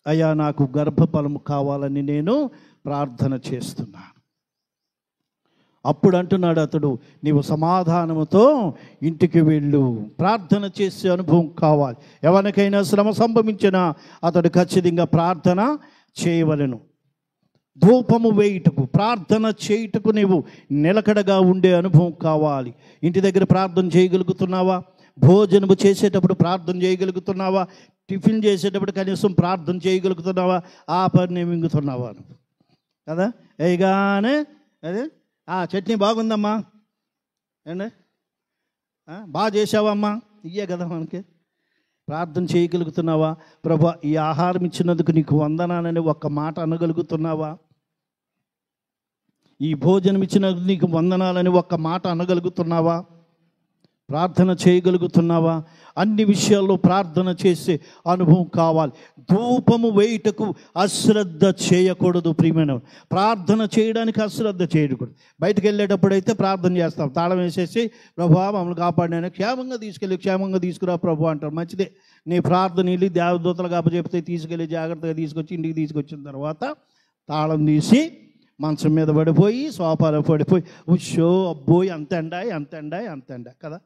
Speaker 1: అయ్యా నాకు గర్భఫలము కావాలని నేను ప్రార్థన చేస్తున్నాను. అప్పుడు అంటున్నాడు అతడు, నీవు సమాధానముతో ఇంటికి వెళ్ళు. ప్రార్థన చేసే అనుభవం కావాలి. ఎవరికైనా శ్రమ సంభవించినా అతడు ఖచ్చితంగా ప్రార్థన చేయవలెను. ధూపము వేయుటకు, ప్రార్థన చేయుటకు నీవు నిలకడగా ఉండే అనుభవం కావాలి. ఇంటి దగ్గర ప్రార్థన చేయగలుగుతున్నావా? భోజనము చేసేటప్పుడు ప్రార్థన చేయగలుగుతున్నావా? టిఫిన్ చేసేటప్పుడు కనీసం ప్రార్థన చేయగలుగుతున్నావా? ఆ పని మింగుతున్నావా కదా? వేయగానే అదే చట్నీ బాగుందమ్మా, ఏండి బాగా చేసావమ్మా, ఇయ్యే కదా మనకి. ప్రార్థన చేయగలుగుతున్నావా? ప్రభా ఈ ఆహారం ఇచ్చినందుకు నీకు వందనాలని ఒక్క మాట అనగలుగుతున్నావా? ఈ భోజనం ఇచ్చినందుకు నీకు వందనాలని ఒక్క మాట అనగలుగుతున్నావా? ప్రార్థన చేయగలుగుతున్నావా? అన్ని విషయాల్లో ప్రార్థన చేసే అనుభవం కావాలి. ధూపము వేయుటకు అశ్రద్ధ చేయకూడదు. ప్రియమైన ప్రార్థన చేయడానికి అశ్రద్ధ చేయకూడదు. బయటకు వెళ్ళేటప్పుడు అయితే ప్రార్థన చేస్తాం, తాళం వేసేసి ప్రభువా మమ్మల్ని కాపాడిన, క్షేమంగా తీసుకెళ్ళి క్షేమంగా తీసుకురా ప్రభు అంటారు. మంచిదే, నీ ప్రార్థన వెళ్ళి దేవదూతలు కాపచెప్తే తీసుకెళ్ళి జాగ్రత్తగా తీసుకొచ్చి ఇంటికి తీసుకొచ్చిన తర్వాత తాళం తీసి మంచం మీద పడిపోయి సోఫాలో పడిపోయి ఉషో అబ్బోయ్ అంత ఎండ కదా.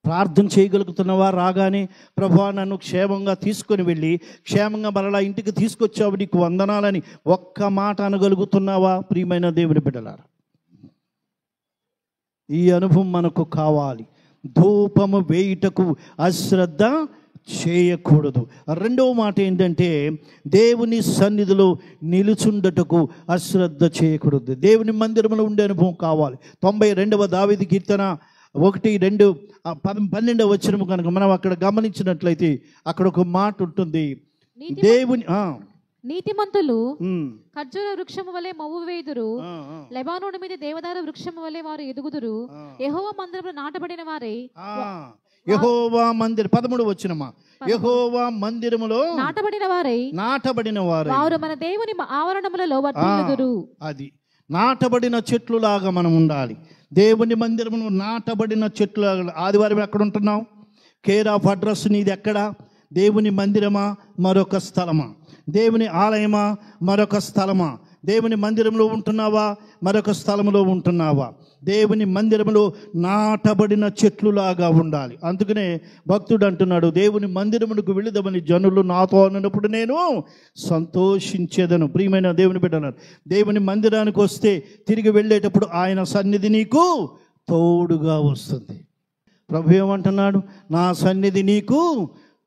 Speaker 1: ప్రార్థన చేయగలుగుతున్నవా? రాగానే ప్రభువా నన్ను క్షేమంగా తీసుకొని వెళ్ళి క్షేమంగా మరలా ఇంటికి తీసుకొచ్చావు, నీకు వందనాలని ఒక్క మాట అనగలుగుతున్నావా? ప్రియమైన దేవుని బిడ్డలారా, ఈ అనుభవం మనకు కావాలి. ధూపము వేయుటకు అశ్రద్ధ చేయకూడదు. రెండవ మాట ఏంటంటే దేవుని సన్నిధిలో నిలుచుండటకు అశ్రద్ధ చేయకూడదు. దేవుని మందిరంలో ఉండే అనుభవం కావాలి. 92వ దావీదు కీర్తన 1, 2, 12వ వచనము కనుక మనం అక్కడ గమనించినట్లయితే అక్కడ ఒక మాట ఉంటుంది. దేవుని
Speaker 2: నీతిమంతులు ఖర్జూర వృక్షము వలె మవ్వు వేయుదురు, లెబానోను మీద దేవదారు వృక్షము వలె వారు ఎదుగుదురు. యెహోవా మందిరములో నాటబడిన వారే,
Speaker 1: యెహోవా మందిరం 13వ వచనమా, యెహోవా మందిరములో నాటబడిన వారే
Speaker 2: వారు మన దేవుని ఆవరణములలో వర్ధిల్లుదురు.
Speaker 1: అది నాటబడిన చెట్లులాగా మనం ఉండాలి. దేవుని మందిరమును నాటబడిన చెట్లు. ఆదివారం ఎక్కడ ఉంటున్నావు? కేర్ ఆఫ్ అడ్రస్ నీది ఎక్కడ? దేవుని మందిరమా మరొక స్థలమా? దేవుని ఆలయమా మరొక స్థలమా? దేవుని మందిరంలో ఉంటున్నావా మరొక స్థలంలో ఉంటున్నావా? దేవుని మందిరంలో నాటబడిన చెట్లులాగా ఉండాలి. అందుకనే భక్తుడు అంటున్నాడు, దేవుని మందిరమునకు వెళుదామని జనులు నాతో అన్నప్పుడు నేను సంతోషించేదను. ప్రియమైన దేవుని బిడ్డలారా, దేవుని మందిరానికి వస్తే తిరిగి వెళ్ళేటప్పుడు ఆయన సన్నిధి నీకు తోడుగా వస్తుంది. ప్రభు ఏమంటున్నాడు? నా సన్నిధి నీకు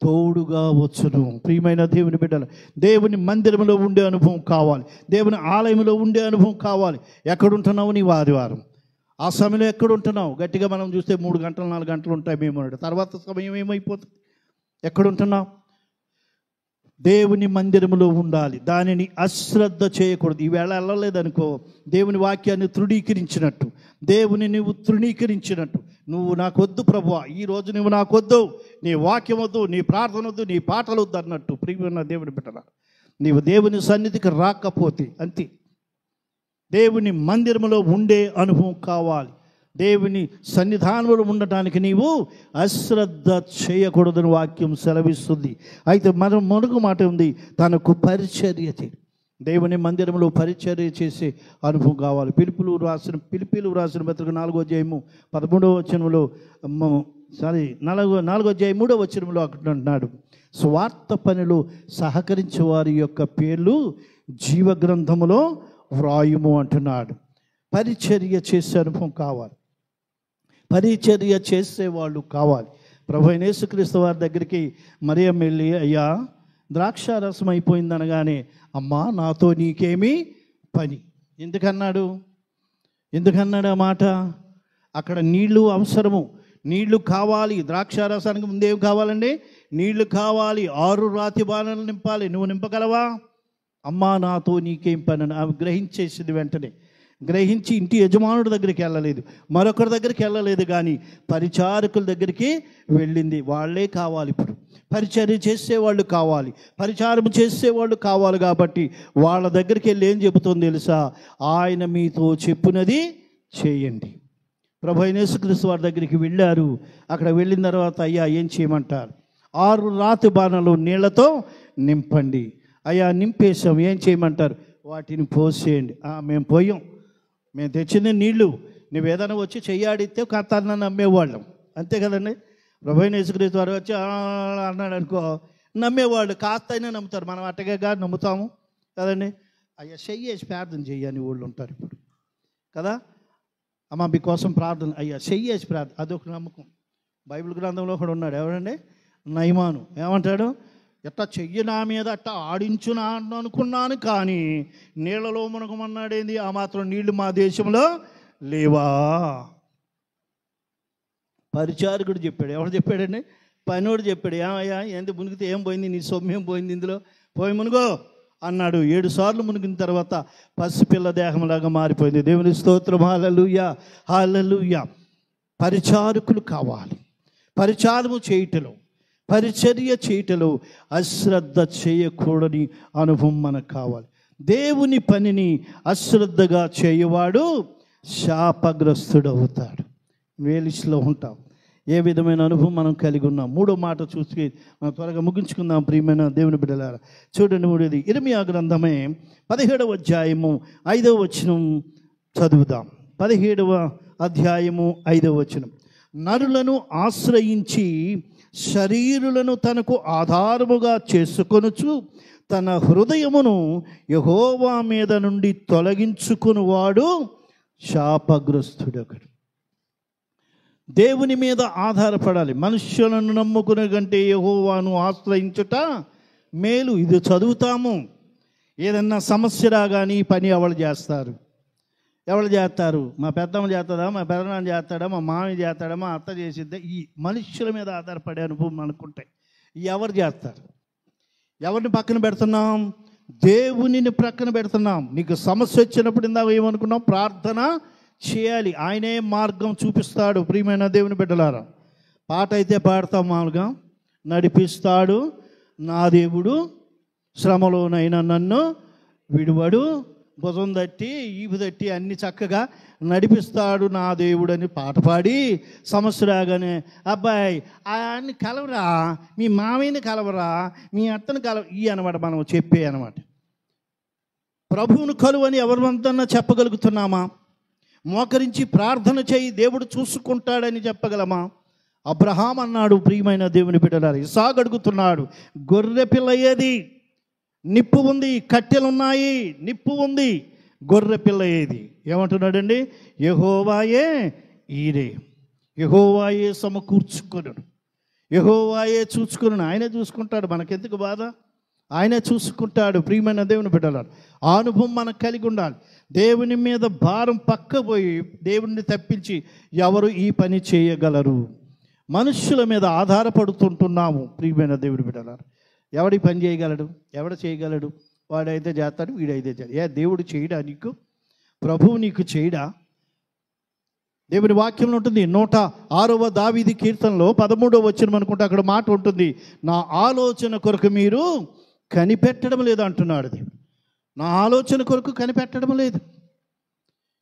Speaker 1: తోడుగా వచ్చును. ప్రియమైన దేవుని బిడ్డలు, దేవుని మందిరంలో ఉండే అనుభవం కావాలి. దేవుని ఆలయంలో ఉండే అనుభవం కావాలి. ఎక్కడుంటున్నావు నీవు? ఆదివారం ఆ సమయంలో ఎక్కడుంటున్నావు? గట్టిగా మనం చూస్తే 3 గంటలు 4 గంటలు ఉంటాయి మేము. తర్వాత సమయం ఏమైపోతుంది? ఎక్కడుంటున్నావు? దేవుని మందిరంలో ఉండాలి. దానిని అశ్రద్ధ చేయకూడదు. ఈవేళ వెళ్ళలేదనుకో, దేవుని వాక్యాన్ని తృణీకరించినట్టు, దేవుని నువ్వు తృణీకరించినట్టు. నువ్వు నాకొద్దు ప్రభువా, ఈరోజు నువ్వు నాకొద్దు, నీ వాక్యం వద్దు, నీ ప్రార్థన వద్దు, నీ పాటలు వద్దు అన్నట్టు. ప్రియమైన దేవుని బిడ్డలా, నీవు దేవుని సన్నిధికి రాకపోతే అంతే. దేవుని మందిరంలో ఉండే అనుభవం కావాలి. దేవుని సన్నిధానంలో ఉండటానికి నీవు అశ్రద్ధ చేయకూడదని వాక్యం సెలవిస్తుంది. అయితే మనం మరొక మాట ఉంది, తనకు పరిచర్య చేయి. దేవుని మందిరంలో పరిచర్య చేసే అనుభవం కావాలి. పిలుపులు రాసిన పత్రిక 4వ అధ్యాయము 13వ వచనంలో 4వ అధ్యాయం 3వ వచనంలో అక్కడ అంటున్నాడు, స్వార్థ పనిలో సహకరించే వారి యొక్క పేర్లు జీవ గ్రంథములో వ్రాయుము అంటున్నాడు. పరిచర్య చేసే అనుభవం కావాలి. పరిచర్య చేసేవాళ్ళు కావాలి. ప్రభు అయిన యేసుక్రీస్తు వారి దగ్గరికి మరియమ్మ వెళ్ళి, అయ్యా ద్రాక్షారసం అయిపోయింది అనగానే, అమ్మా నాతో నీకేమీ పని. ఎందుకన్నాడు ఆ మాట? అక్కడ నీళ్లు అవసరము, నీళ్లు కావాలి. ద్రాక్షారసానికి ముందేం కావాలండి? నీళ్లు కావాలి. 6 రాతి బాణలు నింపాలి. నువ్వు నింపగలవా? అమ్మా నాతో నీకేం పని అని ఆమె గ్రహించేసింది. వెంటనే గ్రహించి ఇంటి యజమానుడి దగ్గరికి వెళ్ళలేదు, మరొకరి దగ్గరికి వెళ్ళలేదు, కానీ పరిచారకుల దగ్గరికి వెళ్ళింది. వాళ్ళే కావాలి. ఇప్పుడు పరిచర్య చేసేవాళ్ళు కావాలి, పరిచారం చేసేవాళ్ళు కావాలి. కాబట్టి వాళ్ళ దగ్గరికి వెళ్ళి ఏం చెబుతుంది తెలుసా? ఆయన మీతో చెప్పునది చేయండి. ప్రభు అయిన యేసుక్రీస్తు వారి దగ్గరికి వెళ్ళారు. అక్కడ వెళ్ళిన తర్వాత, అయ్యా ఏం చేయమంటారు? 6 రాతి బాణలు నీళ్లతో నింపండి. అయ్యా నింపేశాం, ఏం చేయమంటారు? వాటిని పోసేయండి. మేము పోయాం, మేము తెచ్చింది నీళ్లు, నువ్వు ఏదైనా వచ్చి చెయ్యాడితే కథను నమ్మేవాళ్ళం, అంతే కదండి. ప్రభు అయిన యేసుక్రీస్తు వారు వచ్చి అన్నాడు అనుకో, నమ్మేవాళ్ళు. కాస్త అయినా నమ్ముతారు. మనం అట్టగా నమ్ముతాము కదండి. అయ్యా చెయ్యేసి ప్రార్థన చెయ్యని వాళ్ళు ఉంటారు ఇప్పుడు కదా. అమ్మ మీకోసం ప్రార్థన, అయ్యా చెయ్యేసి ప్రార్థన, అదొక నమ్మకం. బైబిల్ గ్రంథంలో ఒకడు ఉన్నాడు, ఎవరండి? నయమాను. ఏమంటాడు? ఎట్టా చెయ్యి నా మీద అట్టా ఆడించునా అనుకున్నాను, కానీ నీళ్లలో మునగమన్నాడేంది? ఆ మాత్రం నీళ్లు మా దేశంలో లేవా? పరిచారకుడు చెప్పాడు. ఎవరు చెప్పాడండి? పనివాడు చెప్పాడు. ఏమయ్యా ఏంది మునిగితే ఏం పోయింది? నీ సొమ్మేం పోయింది ఇందులో? పోయి మునుగో అన్నాడు. 7 సార్లు మునిగిన తర్వాత పసిపిల్ల దేహంలాగా మారిపోయింది. దేవుని స్తోత్రం, హల్లెలూయా, హల్లెలూయా. పరిచారకులు కావాలి. పరిచారము చేయుటలో, పరిచర్య చేయుటలో అశ్రద్ధ చేయకూడని అనుభవం మనకు కావాలి. దేవుని పనిని అశ్రద్ధగా చేయవాడు శాపగ్రస్తుడవుతాడు. వేలిస్లో ఉంటాం. ఏ విధమైన అనుభవం మనం కలిగి ఉన్నాం. మూడో మాట చూసి మనం త్వరగా ముగించుకుందాం ప్రియమైన దేవుని బిడ్డలారా. చూడండి, మూడోది ఇర్మీయా గ్రంథమే 17వ అధ్యాయము 5వ వచనం చదువుదాం. 17వ అధ్యాయము 5వ వచనం. నరులను ఆశ్రయించి శరీరులను తనకు ఆధారముగా చేసుకొనుచు తన హృదయమును యెహోవా మీద నుండి తొలగించుకునివాడు శాపగ్రస్తుడొకడు. దేవుని మీద ఆధారపడాలి. మనుష్యులను నమ్ముకునే కంటే యెహోవాను ఆశ్రయించుట మేలు. ఇది చదువుతాము. ఏదన్నా సమస్య రాగానే పని ఎవరు చేస్తారు? ఎవరు చేస్తారు? మా పెద్దమ్మ చేస్తుందా, మా పెదనాన్న చేస్తాడా, మా మామయ్య చేస్తాడా, మా అత్త చేసిద్దా? ఈ మనుష్యుల మీద ఆధారపడే అనుభవం అనుకుంటే ఎవరు చేస్తారు? ఎవరిని పక్కన పెడుతున్నాం? దేవునిని ప్రక్కన పెడుతున్నాం. నీకు సమస్య వచ్చినప్పుడు ఇందాక ఏమనుకున్నాం? ప్రార్థన చేయాలి. ఆయనే మార్గం చూపిస్తాడు. ప్రియమైన దేవుని బిడ్డలారా, పాట అయితే పాడతాం, మామూలుగా నడిపిస్తాడు నా దేవుడు, శ్రమలోనైనా నన్ను విడువడు, భుజం తట్టి ఈపు తట్టి అన్ని చక్కగా నడిపిస్తాడు నా దేవుడు అని పాట పాడి సమస్య రాగానే అబ్బాయి ఆయన్ని కలవరా, మీ మామయ్యని కలవరా, మీ అత్తని ఈ అనమాట మనం చెప్పే అనమాట. ప్రభువును కలువని ఎవరివంతన్నా చెప్పగలుగుతున్నామా? మోకరించి ప్రార్థన చేయి, దేవుడు చూసుకుంటాడని చెప్పగలమా? అబ్రహాం అన్నాడు, ప్రియమైన దేవుని బిడ్డలారా. ఇస్సాకు అడుగుతున్నాడు, గొర్రె పిల్ల ఏది? నిప్పు ఉంది, కట్టెలున్నాయి, నిప్పు ఉంది, గొర్రె పిల్ల ఏది? ఏమంటున్నాడండి? యెహోవాయే ఈరే, యెహోవాయే సమకూర్చుకొనుడు, యెహోవాయే చూసుకును. ఆయనే చూసుకుంటాడు. మనకెందుకు బాధ? ఆయనే చూసుకుంటాడు. ప్రియమైన దేవుని బిడ్డలారా, ఆ అనుభవం మనకు కలిగి ఉండాలి. దేవుని మీద భారం పక్కపోయి దేవుణ్ణి తప్పించి ఎవరు ఈ పని చేయగలరు? మనుష్యుల మీద ఆధారపడుతుంటున్నాము. ప్రియమైన దేవుని బిడ్డలారా, ఎవడి పని చేయగలడు? ఎవడు చేయగలడు? వాడైతే చేస్తాడు, వీడైతే చేస్తాడు. దేవుడు చేయడా? నీకు ప్రభువు నీకు చేయడా? దేవుని వాక్యంలో ఉంటుంది. 106వ దావీదు కీర్తనలో 13వ వచనం అనుకుంటే అక్కడ మాట ఉంటుంది, నా ఆలోచన కొరకు మీరు కనిపెట్టడం లేదు అంటున్నాడు దేవుడు. నా ఆలోచన కొరకు కనిపెట్టడం లేదు.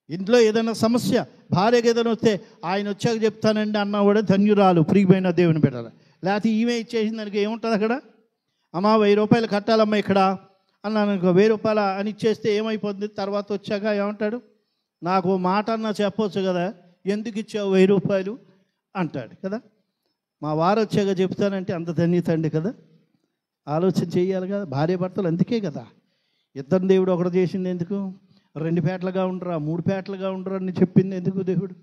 Speaker 1: ఇంట్లో ఏదైనా సమస్య, భార్యకి ఏదైనా వస్తే ఆయన వచ్చాక చెప్తానండి అన్నవాడే ధన్యురాలు. ప్రియమైన దేవుని బిడ్డలారా, లేకపోతే ఈమె ఇచ్చేసిన దానికి ఏముంటుంది అక్కడ? అమ్మా 1000 రూపాయలు కట్టాలమ్మా ఇక్కడ అన్నాను అనుకో, 1000 రూపాయల అని ఇచ్చేస్తే ఏమైపోతుంది? తర్వాత వచ్చాక ఏమంటాడు? నాకు మాట అన్నా చెప్పవచ్చు కదా, ఎందుకు ఇచ్చావు 1000 రూపాయలు అంటాడు కదా. మా వారు వచ్చాక చెప్తానంటే అంత ధన్యతండి కదా. ఆలోచన చేయాలి కదా. భార్య భర్తలు అందుకే కదా, ఇద్దరు దేవుడు ఒకటి చేసింది ఎందుకు? 2 పేటలుగా ఉండరా, 3 పేటలుగా ఉండరా అని చెప్పింది ఎందుకు దేవుడు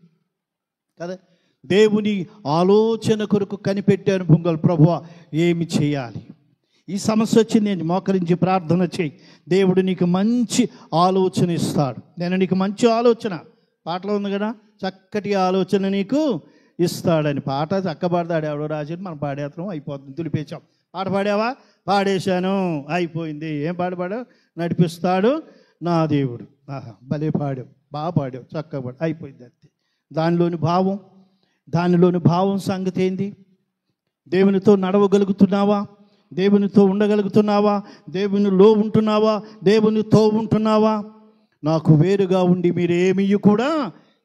Speaker 1: కదా. దేవుని ఆలోచన కొరకు కనిపెట్టే అనుభవం, ప్రభువా ఏమి చేయాలి? ఈ సమస్య వచ్చింది ఏంటి? మోకరించి ప్రార్థన చేయి, దేవుడు నీకు మంచి ఆలోచన ఇస్తాడు. నేను నీకు మంచి ఆలోచన, పాటలో ఉంది కదా, చక్కటి ఆలోచన నీకు ఇస్తాడని. పాట చక్క పాడతాడు, ఎవడో రాసేది మనం పాడేస్తాం, అయిపోతుంది, తులిపేశాం. పాట పాడావా? పాడేశాను, అయిపోయింది. ఏం పాట పాడావు? నడిపిస్తాడు నా దేవుడు. ఆహా, భలే పాడావు, బాగా పాడావు, చక్కగా పాడు, అయిపోయింది. అంతే. దానిలోని భావం సంగతి ఏంది? దేవునితో నడవగలుగుతున్నావా? దేవునితో ఉండగలుగుతున్నావా? దేవునిలో ఉంటున్నావా? దేవునితో ఉంటున్నావా? నాకు వేరుగా ఉండి మీరేమీ కూడా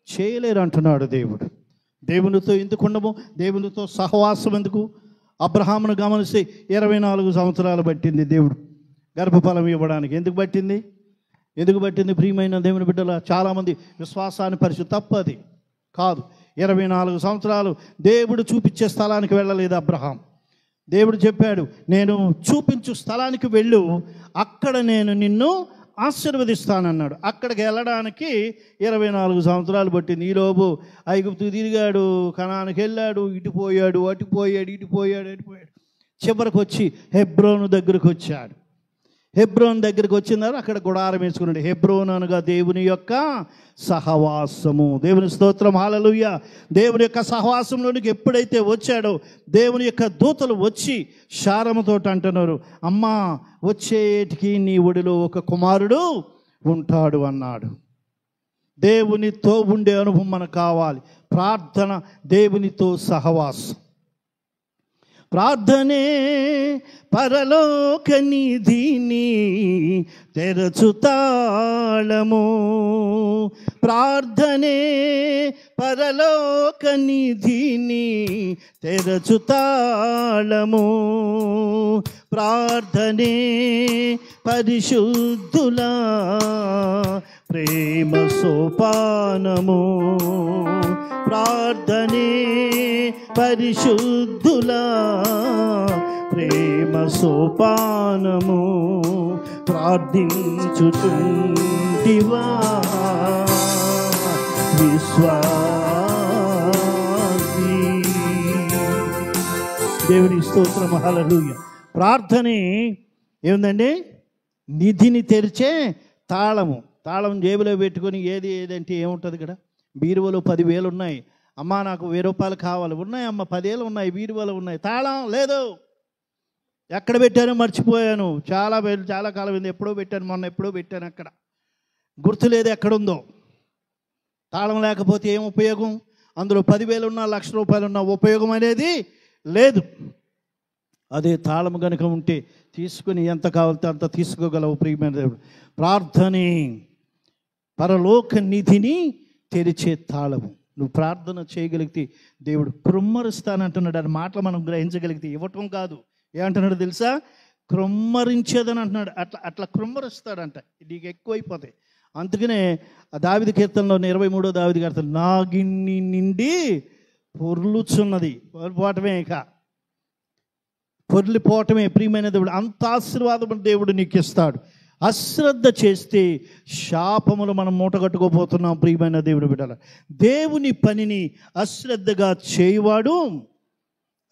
Speaker 1: చేయలేరు అంటున్నాడు దేవుడు. దేవునితో ఎందుకు ఉండము? దేవునితో సహవాసం ఎందుకు? అబ్రహామును గమనిస్తే 24 సంవత్సరాలు పట్టింది దేవుడు గర్భఫలం ఇవ్వడానికి. ఎందుకు పట్టింది? ప్రియమైన దేవుని బిడ్డల, చాలామంది విశ్వాసాన్ని పరిస్థితి తప్పది కాదు. 24 సంవత్సరాలు దేవుడు చూపించే స్థలానికి వెళ్ళలేదు అబ్రహాం. దేవుడు చెప్పాడు, నేను చూపించు స్థలానికి వెళ్ళు, అక్కడ నేను నిన్ను ఆశీర్వదిస్తానన్నాడు. అక్కడికి వెళ్ళడానికి 24 సంవత్సరాలు పట్టింది. ఈలోపు ఐగుప్తు తిరిగాడు, కనానికి వెళ్ళాడు, ఇటుపోయాడు, అటుపోయాడు. చివరికి వచ్చి హెబ్రోను దగ్గరకు వచ్చాడు. హెబ్రోన్ దగ్గరికి వచ్చినారు, అక్కడ గుడారం వేసుకున్నాడు. హెబ్రోన్ అనగా దేవుని యొక్క సహవాసము. దేవుని స్తోత్రం, హల్లెలూయా. దేవుని యొక్క సహవాసంలోనికి ఎప్పుడైతే వచ్చాడో, దేవుని యొక్క దూతలు వచ్చి శారముతో అంటున్నారు, అమ్మా వచ్చేటికి నీ ఒడిలో ఒక కుమారుడు ఉంటాడు అన్నాడు. దేవునితో ఉండే అనుభవం మనకు కావాలి. ప్రార్థన దేవునితో సహవాసం. ప్రార్థనే పరలోక నిధిని తెరచు తాళము. ప్రార్థనే పరలోక నిధిని తెరచు తాళము. ప్రార్థనే పరిశుద్ధుల ప్రేమ సోపానము. ప్రార్థనే పరిశుద్ధుల ప్రేమ సోపానము. ప్రార్థించుచుంటివా విశ్వాసి. దేవుని స్తోత్రం, హల్లెలూయా. ప్రార్థనే ఏముందండి? నిధిని తెరిచే తాళము. తాళం జేబులో పెట్టుకొని ఏదంటే ఏముంటుంది ఇక్కడ? బీరువలో 10,000 ఉన్నాయి. అమ్మా నాకు 1000 రూపాయలు కావాలి. ఉన్నాయి అమ్మ, 10,000 ఉన్నాయి బీరువలో ఉన్నాయి. తాళం లేదు. ఎక్కడ పెట్టానో మర్చిపోయాను. చాలా కాలం అయింది. ఎప్పుడో పెట్టాను, మొన్న ఎప్పుడో పెట్టాను. అక్కడ గుర్తు లేదు ఎక్కడుందో. తాళం లేకపోతే ఏం ఉపయోగం? అందులో 10,000 ఉన్నా, 1,00,000 రూపాయలు ఉన్నా ఉపయోగం అనేది లేదు. అదే తాళం కనుక ఉంటే తీసుకుని ఎంత కావాలితే అంత తీసుకోగలవు ప్రియమైన దేవుడు. ప్రార్థనే పరలోక నిధిని తెరిచే తాళము. నువ్వు ప్రార్థన చేయగలిగితే దేవుడు కృమ్మరిస్తానంటున్నాడు. అని మాటలు మనం గ్రహించగలిగితే, ఇవ్వటం కాదు. ఏమంటున్నాడు తెలుసా? కృమ్మరించేదని అంటున్నాడు. అట్లా కృమ్మరిస్తాడంట. నీకు ఎక్కువైపోతాయి. అందుకనే దావీదు కీర్తనలో 23వ దావీదు కీర్తన, నా గిన్నె నిండి పొర్లుచున్నది. పొర్లిపోవటమే, ఇక పొర్లిపోవటమే ప్రియమైన దేవుడు. అంత ఆశీర్వాదం దేవుడు నీకు ఇస్తాడు. అశ్రద్ధ చేస్తే శాపములు మనం మూటగట్టుకోపోతున్నాం ప్రియమైన దేవుడు బిడ్డల. దేవుని పనిని అశ్రద్ధగా చేయవాడు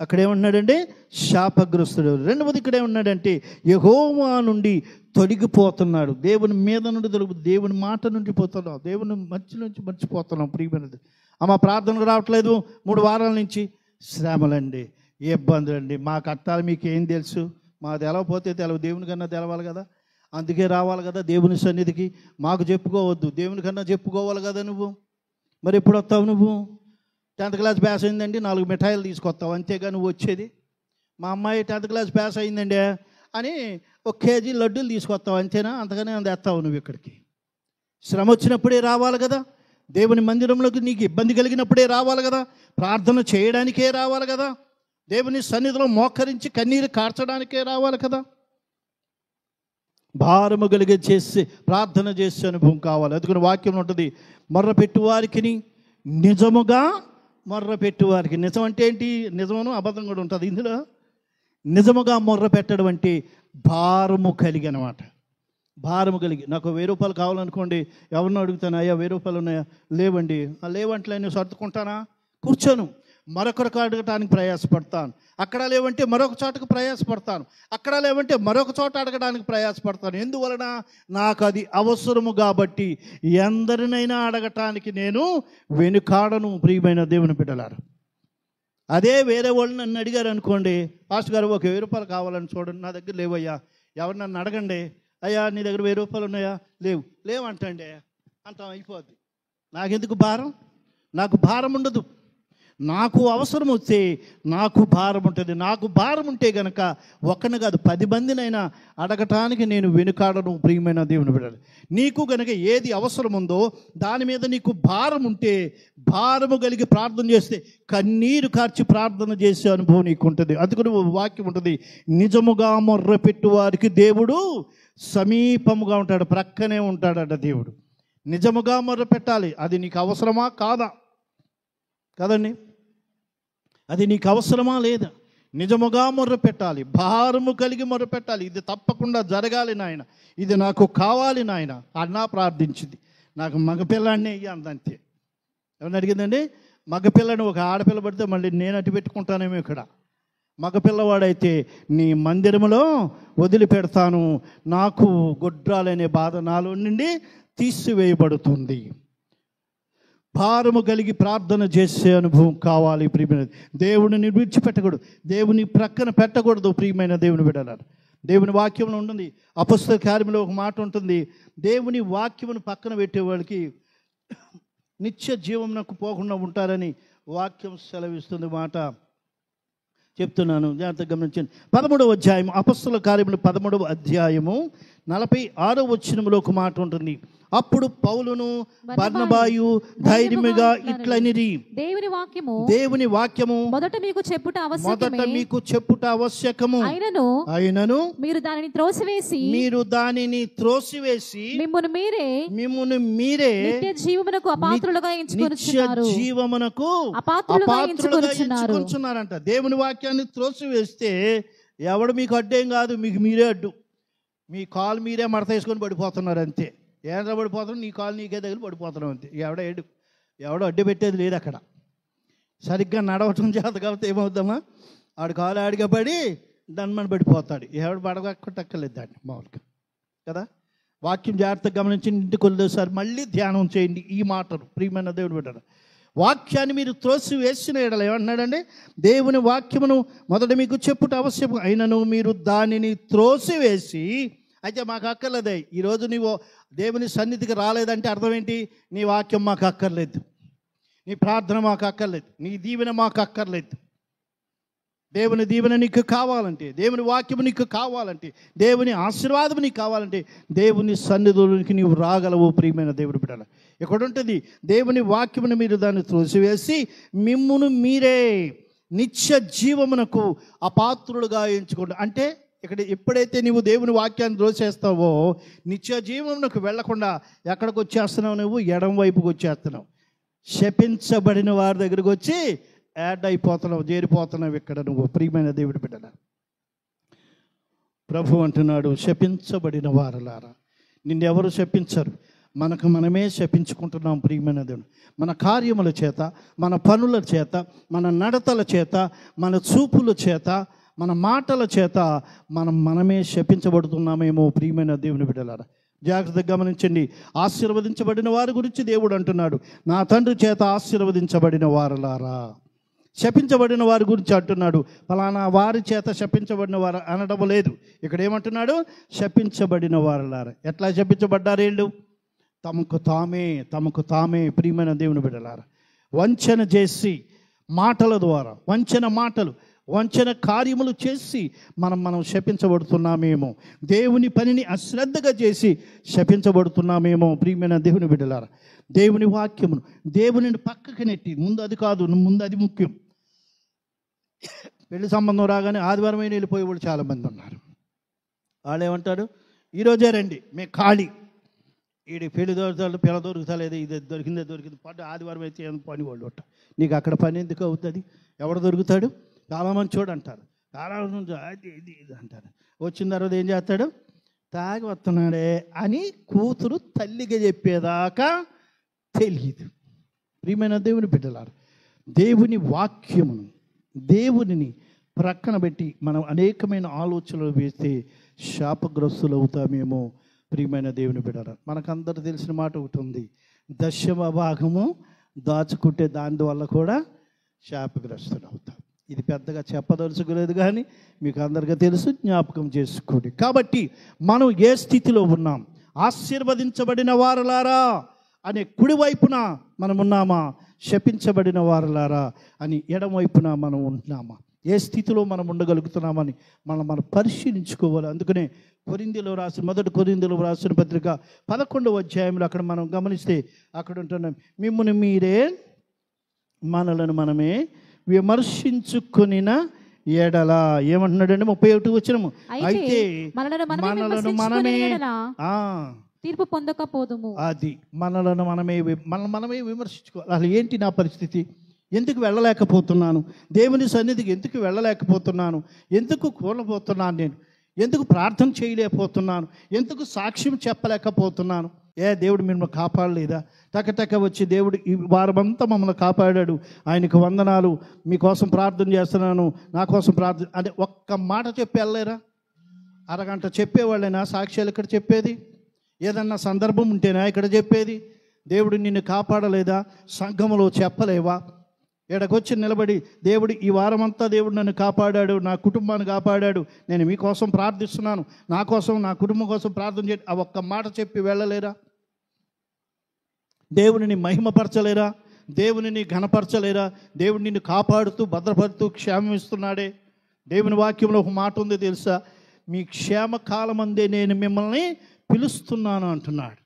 Speaker 1: అక్కడేమన్నాడంటే శాపగ్రస్తుడు. రెండవది ఇక్కడ ఏమన్నాడంటే యెహోవా నుండి తొలగిపోతున్నాడు. దేవుని మీద నుండి దేవుని మాట నుండి పోతున్నాం. దేవుని మంచి నుంచి మర్చిపోతున్నాం ప్రియమైనది. అమ్మ ప్రార్థనకు రావట్లేదు 3 వారాల నుంచి. శ్రమలండి, ఇబ్బందులండి, మా కట్టాలి మీకు ఏం తెలుసు? మా తెలవపోతే దేవుని కన్నా తెలవాలి కదా. అందుకే రావాలి కదా దేవుని సన్నిధికి. మాకు చెప్పుకోవద్దు, దేవుని కన్నా చెప్పుకోవాలి కదా నువ్వు. మరి ఎప్పుడు వస్తావు నువ్వు? 10th క్లాస్ పాస్ అయిందండి 4 మిఠాయిలు తీసుకొస్తావు, అంతేగా నువ్వు వచ్చేది. మా అమ్మాయి 10th క్లాస్ పాస్ అయిందండి అని 1 కేజీ లడ్డూలు తీసుకొస్తావు, అంతేనా? అంతగానే తెస్తావు నువ్వు ఇక్కడికి. శ్రమ వచ్చినప్పుడే రావాలి కదా. దేవుని మందిరంలోకి నీకు ఇబ్బంది కలిగినప్పుడే రావాలి కదా. ప్రార్థన చేయడానికే రావాలి కదా. దేవుని సన్నిధిలో మోకరించి కన్నీరు కార్చడానికే రావాలి కదా. భారము కలిగే చేసి ప్రార్థన చేసే అనుభవం కావాలి. అందుకని వాక్యం ఉంటుంది, మొర్ర పెట్టువారికి నిజముగా మొర్ర పెట్టువారికి. నిజం అంటే ఏంటి? నిజమును అబద్ధం కూడా ఉంటుంది ఇందులో. నిజముగా మొర్ర పెట్టడం అంటే భారము కలిగి అనమాట. భారము కలిగి. నాకు 1000 రూపాయలు కావాలనుకోండి, ఎవరినో అడుగుతాను, అయ్యా 1000 రూపాయలు ఉన్నాయా? లేవండి. లేవంటే నేను సర్దుకుంటానా? కూర్చోను. మరొకరికి అడగటానికి ప్రయాసపడతాను. అక్కడ లేవంటే మరొక చోటకు ప్రయాసపడతాను. అక్కడ లేవంటే మరొక చోట అడగడానికి ప్రయాసపడతాను. ఎందువలన? నాకు అది అవసరము కాబట్టి. ఎందరినైనా అడగటానికి నేను వెనుకాడను ప్రియమైన దేవుని బిడ్డలారా. అదే వేరే వాళ్ళు నన్ను అడిగారు అనుకోండి, పాస్టర్ గారు ఒక 1000 రూపాయలు కావాలని చూడండి, నా దగ్గర లేవయ్యా. ఎవరు నన్ను అడగండి, అయ్యా నీ దగ్గర 1000 రూపాయలు ఉన్నాయా? లేవంటండి అంటాం, అయిపోద్ది. నాకెందుకు భారం? నాకు భారం ఉండదు. నాకు అవసరం వస్తే నాకు భారం ఉంటుంది. నాకు భారం ఉంటే గనక ఒక్కని కాదు 10 మందినైనా అడగటానికి నేను వెనుకాడను ప్రియమైన దేవుని బిడ్డలు. నీకు గనక ఏది అవసరం ఉందో దాని మీద నీకు భారం ఉంటే, భారము కలిగి ప్రార్థన చేస్తే, కన్నీరు కార్చి ప్రార్థన చేసే అనుభవం నీకు ఉంటుంది. అందుకని వాక్యం ఉంటుంది, నిజముగా మొర్ర పెట్టు వారికి దేవుడు సమీపముగా ఉంటాడు, ప్రక్కనే ఉంటాడట దేవుడు. నిజముగా మొర్ర పెట్టాలి. అది నీకు అవసరమా కాదా? కదండి, అది నీకు అవసరమా లేదా? నిజముగా మొర్ర పెట్టాలి, భారము కలిగి మొర్ర పెట్టాలి. ఇది తప్పకుండా జరగాలి నాయన, ఇది నాకు కావాలి నాయన అన్నా ప్రార్థించింది. నాకు మగపిల్లాడిని అంతే. ఎవరిని అడిగిందండి? మగపిల్లని. ఒక ఆడపిల్ల పడితే మళ్ళీ నేను అటు పెట్టుకుంటానేమో. ఇక్కడ మగపిల్లవాడైతే నీ మందిరములో వదిలిపెడతాను, నాకు గొడ్రాలనే బాధ నాలో నుండి తీసివేయబడుతుంది. భారము కలిగి ప్రార్థన చేసే అనుభవం కావాలి ప్రియమైన. దేవుడిని విడిచిపెట్టకూడదు, దేవుని ప్రక్కన పెట్టకూడదు ప్రియమైన దేవుని బిడ్డలారా. దేవుని వాక్యంలో ఉంటుంది, అపొస్తల కార్యములో ఒక మాట ఉంటుంది, దేవుని వాక్యమును పక్కన పెట్టే వాళ్ళకి నిత్య జీవమునకు పోకుండా ఉంటారని వాక్యం సెలవిస్తుంది. మాట చెప్తున్నాను, జాగ్రత్తగా గమనించండి. 13వ అధ్యాయం, అపొస్తలుల కార్యములు 13వ అధ్యాయము 46వ వచనములో ఒక మాట ఉంటుంది. అప్పుడు పౌలును బర్నబాయు ధైర్యముగా ఇట్లనిరి, దేవుని వాక్యము మొదట మీకు చెప్పుట ఆవశ్యకము, అయినను మీరు దానిని త్రోసివేసి మిమ్మును మీరే నిత్య జీవమునకు అపాత్రులుగా ఎంచుకొనుచున్నారంట. దేవుని వాక్యాన్ని త్రోసివేస్తే ఎవడు మీకు అడ్డేం కాదు, మీకు మీరే అడ్డు. మీ కాలు మీరే మడత వేసుకొని పడిపోతున్నారు అంతే. ఏడ పడిపోతున్నావు, నీ కాలు నీకే తగిలి పడిపోతున్నావు అంతే. ఎవడో అడ్డు పెట్టేది లేదు అక్కడ. సరిగ్గా నడవటం చేత కాబట్టి ఏమవుతామా, ఆడు కాలు ఆడిగా పడి దన్మని పడిపోతాడు. ఎవడు పడగొట్టక్కర్లేదు దాన్ని మామూలుగా కదా. వాక్యం జాగ్రత్తగా గమనించి ఇంటికి వెళ్ళేసారి మళ్ళీ ధ్యానం చేయండి ఈ మాటలు. ప్రియమైన దేవుడు బిడ్డలు, వాక్యాన్ని మీరు త్రోసి వేసిన ఎడల ఏమన్నాడండి, దేవుని వాక్యమును మొదట మీకు చెప్పుట అవశ్యం, అయినను మీరు దానిని త్రోసివేసి. అయితే మాకు అక్కర్లేదే, ఈరోజు నీవు దేవుని సన్నిధికి రాలేదంటే అర్థం ఏంటి, నీ వాక్యం మాకు అక్కర్లేదు, నీ ప్రార్థన మాకు అక్కర్లేదు, నీ దీవెన మాకు అక్కర్లేదు. దేవుని దీవెన నీకు కావాలంటే, దేవుని వాక్యము నీకు కావాలంటే, దేవుని ఆశీర్వాదము నీకు కావాలంటే దేవుని సన్నిధిలోనికి నీవు రాగలవు. ప్రియమైన దేవుడి బిడ్డలు, ఇక్కడ ఉంటుంది, దేవుని వాక్యమును మీరు దాన్ని త్రోసివేసి మిమ్మును మీరే నిత్య జీవమునకు అపాత్రులుగా ఎంచుకోండి. అంటే ఇక్కడ ఎప్పుడైతే నీవు దేవుని వాక్యాన్ని త్రోసేస్తావో నిత్య జీవమునకు వెళ్లకుండా ఎక్కడికి వచ్చేస్తున్నావు, నువ్వు ఎడం వైపుకి వచ్చేస్తున్నావు. శపించబడిన వారి దగ్గరికి వచ్చి యాడ్ అయిపోతున్నావు, చేరిపోతున్నావు ఇక్కడ నువ్వు. ప్రియమైన దేవుడి బిడ్డల, ప్రభు అంటున్నాడు, శపించబడిన వారలారా. నిన్నెవరు శపించరు, మనకు మనమే శపించుకుంటున్నాం. ప్రియమైన దేవుడు, మన కార్యముల చేత, మన పనుల చేత, మన నడతల చేత, మన చూపుల చేత, మన మాటల చేత మనమే శపించబడుతున్నామేమో. ప్రియమైన దేవుని బిడ్డలారా, జాగ్రత్తగా గమనించండి. ఆశీర్వదించబడిన వారి గురించి దేవుడు అంటున్నాడు, నా తండ్రి చేత ఆశీర్వదించబడిన వారలారా. శపించబడిన వారి గురించి అంటున్నాడు, ఫలానా వారి చేత శపించబడిన వారు అనడం లేదు. ఇక్కడ ఏమంటున్నాడు, శపించబడిన వారలారా. ఎట్లా శపించబడ్డారు వీళ్ళు? తమకు తామే ప్రియమైన దేవుని బిడ్డలారా వంచన చేసి, మాటల ద్వారా వంచన కార్యములు చేసి మనం శపించబడుతున్నామేమో. దేవుని పనిని అశ్రద్ధగా చేసి శపించబడుతున్నామేమో. ప్రియమైన దేవుని బిడ్డలారా, దేవుని వాక్యమును, దేవునిని పక్కకి నెట్టి, ముందు అది కాదు, ముందు అది ముఖ్యం. పెళ్లి సంబంధం రాగానే ఆదివారమైన వెళ్ళిపోయే వాళ్ళు చాలామంది ఉన్నారు. వాళ్ళు ఏమంటారు, ఈరోజే రండి, మేము ఖాళీ, ఈడి పెళ్లి దొరుకుతాడు, పిల్ల దొరుకుతలేదు, ఇది దొరికిందే పట్టు ఆదివారం అయితే ఏం పని వాళ్ళు ఉంటారు. నీకు అక్కడ పని ఎందుకు అవుతుంది? ఎవడు దొరుకుతాడు? చాలామంది చూడంటారు, చాలామంది అది ఇది అంటారు. వచ్చిన తర్వాత ఏం చేస్తాడు, తాగి వస్తున్నాడే అని కూతురు తల్లిగా చెప్పేదాకా తెలియదు. ప్రియమైన దేవుని బిడ్డలారు, దేవుని వాక్యమును, దేవునిని ప్రక్కన పెట్టి మనం అనేకమైన ఆలోచనలు వేస్తే శాపగ్రస్తులు అవుతామేమో. ప్రియమైన దేవుని బిడ్డలారు, మనకందరూ తెలిసిన మాట ఒకటి ఉంది, దశమ భాగము దాచుకుంటే దాని వల్ల కూడా శాపగ్రస్తులు అవుతాం. ఇది పెద్దగా చెప్పదలుచుకోలేదు, కానీ మీకు అందరికీ తెలుసు, జ్ఞాపకం చేసుకోండి. కాబట్టి మనం ఏ స్థితిలో ఉన్నాం? ఆశీర్వదించబడిన వారలారా అనే కుడివైపున మనం ఉన్నామా, శపించబడిన వారలారా అని ఎడమవైపున మనం ఉంటున్నామా? ఏ స్థితిలో మనం ఉండగలుగుతున్నామని మనం పరిశీలించుకోవాలి. అందుకనే మొదటి కొరింథీయులకు రాసిన పత్రిక 11వ అధ్యాయంలో అక్కడ మనం గమనిస్తే అక్కడ ఉంటున్నాం, మిమ్మును మీరే మనలను మనమే విమర్శించుకొనిన ఎడల. ఏమంటున్నాడండి 31వ వచనము, అయితే మనలను మనమే
Speaker 2: తీర్పు పొందకపోదుము.
Speaker 1: అది మనలను మనమే విమర్శించుకోవాలి. అసలు ఏంటి నా పరిస్థితి? ఎందుకు వెళ్ళలేకపోతున్నాను? దేవుని సన్నిధికి ఎందుకు వెళ్ళలేకపోతున్నాను? ఎందుకు కూలపోతున్నాను? నేను ఎందుకు ప్రార్థన చేయలేకపోతున్నాను? ఎందుకు సాక్ష్యం చెప్పలేకపోతున్నాను? దేవుడు మిమ్మల్ని కాపాడలేదా? టకటక వచ్చి దేవుడు ఈ వారమంతా మమ్మల్ని కాపాడాడు, ఆయనకు వందనాలు, మీకోసం ప్రార్థన చేస్తున్నాను, నా కోసం ప్రార్థన అంటే ఒక్క మాట చెప్పి వెళ్ళలేరా? అరగంట చెప్పేవాళ్ళైనా సాక్ష్యాలు ఇక్కడ చెప్పేది? ఏదన్నా సందర్భం ఉంటేనా ఇక్కడ చెప్పేది? దేవుడు నిన్ను కాపాడలేదా? సంఘములో చెప్పలేవా? ఎడకొచ్చి నిలబడి దేవుడు ఈ వారమంతా దేవుడు నన్ను కాపాడాడు, నా కుటుంబాన్ని కాపాడాడు, నేను మీకోసం ప్రార్థిస్తున్నాను, నా కోసం, నా కుటుంబం కోసం ప్రార్థన చేయండి, ఆ ఒక్క మాట చెప్పి వెళ్ళలేరా? దేవునిని మహిమపరచలేరా? దేవునిని ఘనపరచలేరా? దేవుడు నిన్ను కాపాడుతూ భద్రపడుతూ క్షేమం ఇస్తున్నాడే. దేవుని వాక్యంలో ఒక మాట ఉంది తెలుసా? మీ క్షేమకాలం అందే నేను మిమ్మల్ని పిలుస్తున్నాను అంటున్నాడు.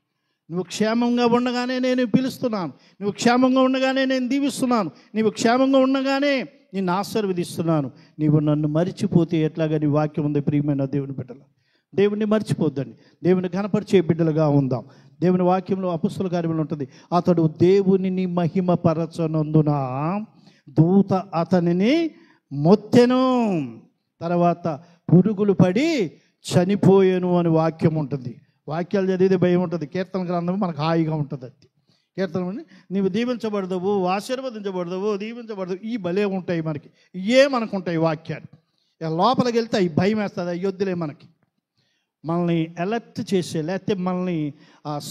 Speaker 1: నువ్వు క్షేమంగా ఉండగానే నేను పిలుస్తున్నాను, నువ్వు క్షేమంగా ఉండగానే నేను దీవిస్తున్నాను, నువ్వు క్షేమంగా ఉండగానే నిన్ను ఆశీర్వదిస్తున్నాను. నీవు నన్ను మరిచిపోతే ఎట్లాగా? నీ వాక్యం ఉంది ప్రియమైన దేవుని బిడ్డలు. దేవుణ్ణి మర్చిపోద్దండి, దేవుని కనపరిచే బిడ్డలుగా ఉందాం. దేవుని వాక్యంలో అపొస్తలుల కార్యములు ఉంటుంది, అతడు దేవునిని మహిమపరచనందున దూత అతనిని మొత్తెను, తర్వాత పురుగులు పడి చనిపోయాను అని వాక్యం ఉంటుంది. వాక్యాలు చదివితే భయం ఉంటుంది. కీర్తన గ్రంథం మనకు హాయిగా ఉంటుంది. అది కీర్తన, నీవు దీవించబడదవు, ఆశీర్వదించబడదవు, దీవించబడదు, ఈ భలే ఉంటాయి మనకి. ఇవే మనకు ఉంటాయి వాక్యాలు. లోపలికి వెళ్తే అవి భయం వేస్తుంది, అవి వద్దులే. మనల్ని అలర్ట్ చేసే, లేకపోతే మనల్ని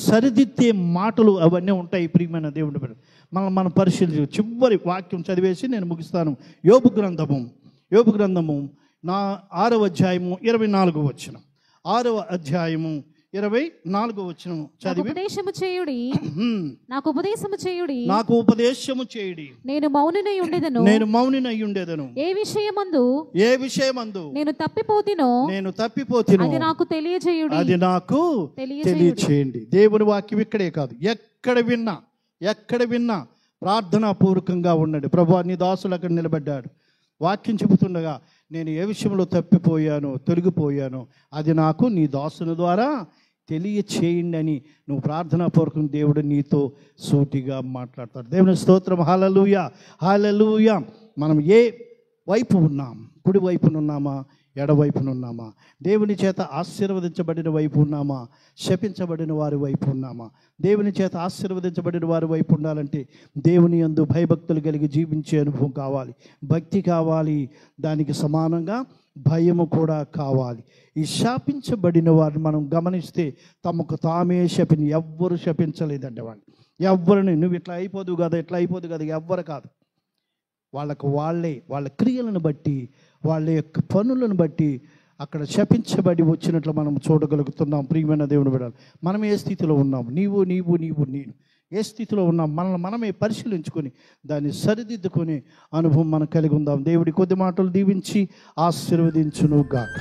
Speaker 1: సరిదిద్దే మాటలు అవన్నీ ఉంటాయి ప్రియమైన దేవుని బిడ్డ. మనం పరిశీలించి చివరి వాక్యం చదివేసి నేను ముగిస్తాను. యోబు గ్రంథము 6వ అధ్యాయము 24వ వచనం. 6వ అధ్యాయము 24వ వచనం చదివి,
Speaker 2: నాకు ఉపదేశము చేయుడి, నేను
Speaker 1: మౌనినై ఉండేదను,
Speaker 2: ఏ విషయమందు
Speaker 1: నేను
Speaker 2: తప్పిపోతినో అది నాకు
Speaker 1: తెలియచేయండి. దేవుని వాక్యం ఇక్కడే కాదు, ఎక్కడ విన్నా ప్రార్థనా పూర్వకంగా ఉండండి. ప్రభువా, నీ దాసులు అక్కడ నిలబడ్డాడు, వాక్యం చెబుతుండగా నేను ఏ విషయంలో తప్పిపోయానో, తొలగిపోయానో అది నాకు నీ దాసుని ద్వారా తెలియచేయండి అని నువ్వు ప్రార్థనాపూర్వకం దేవుడు నీతో సూటిగా మాట్లాడతాడు. దేవుని స్తోత్రం. హల్లెలూయా, హల్లెలూయా. మనం ఏ వైపు ఉన్నాం? కుడి వైపునున్నామా, ఎడవైపునున్నామా? దేవుని చేత ఆశీర్వదించబడిన వైపు ఉన్నామా, శపించబడిన వారి వైపు ఉన్నామా? దేవుని చేత ఆశీర్వదించబడిన వారి వైపు ఉండాలంటే దేవుని యందు భయభక్తులు కలిగి జీవించే అనుభవం కావాలి, భక్తి కావాలి, దానికి సమానంగా భయము కూడా కావాలి. ఈ శాపించబడిన వారిని మనం గమనిస్తే తమకు తామే ఎవ్వరు శపించలేదండి. వాళ్ళు ఎవ్వరిని నువ్వు ఇట్లా అయిపోదు కదా ఎవ్వరు కాదు. వాళ్ళ క్రియలను బట్టి, వాళ్ళ యొక్క పనులను బట్టి అక్కడ శపించబడి వచ్చినట్లు మనం చూడగలుగుతున్నాం. ప్రియమైన దేవుని బిడ్డలు, మనం ఏ స్థితిలో ఉన్నాం? నీవు నేను ఏ స్థితిలో ఉన్నాం? మనమే పరిశీలించుకొని దాన్ని సరిదిద్దుకొని అనుభవం మనం కలిగి ఉందాం. దేవుడి కొద్ది మాటలు దీవించి ఆశీర్వదించును గాక.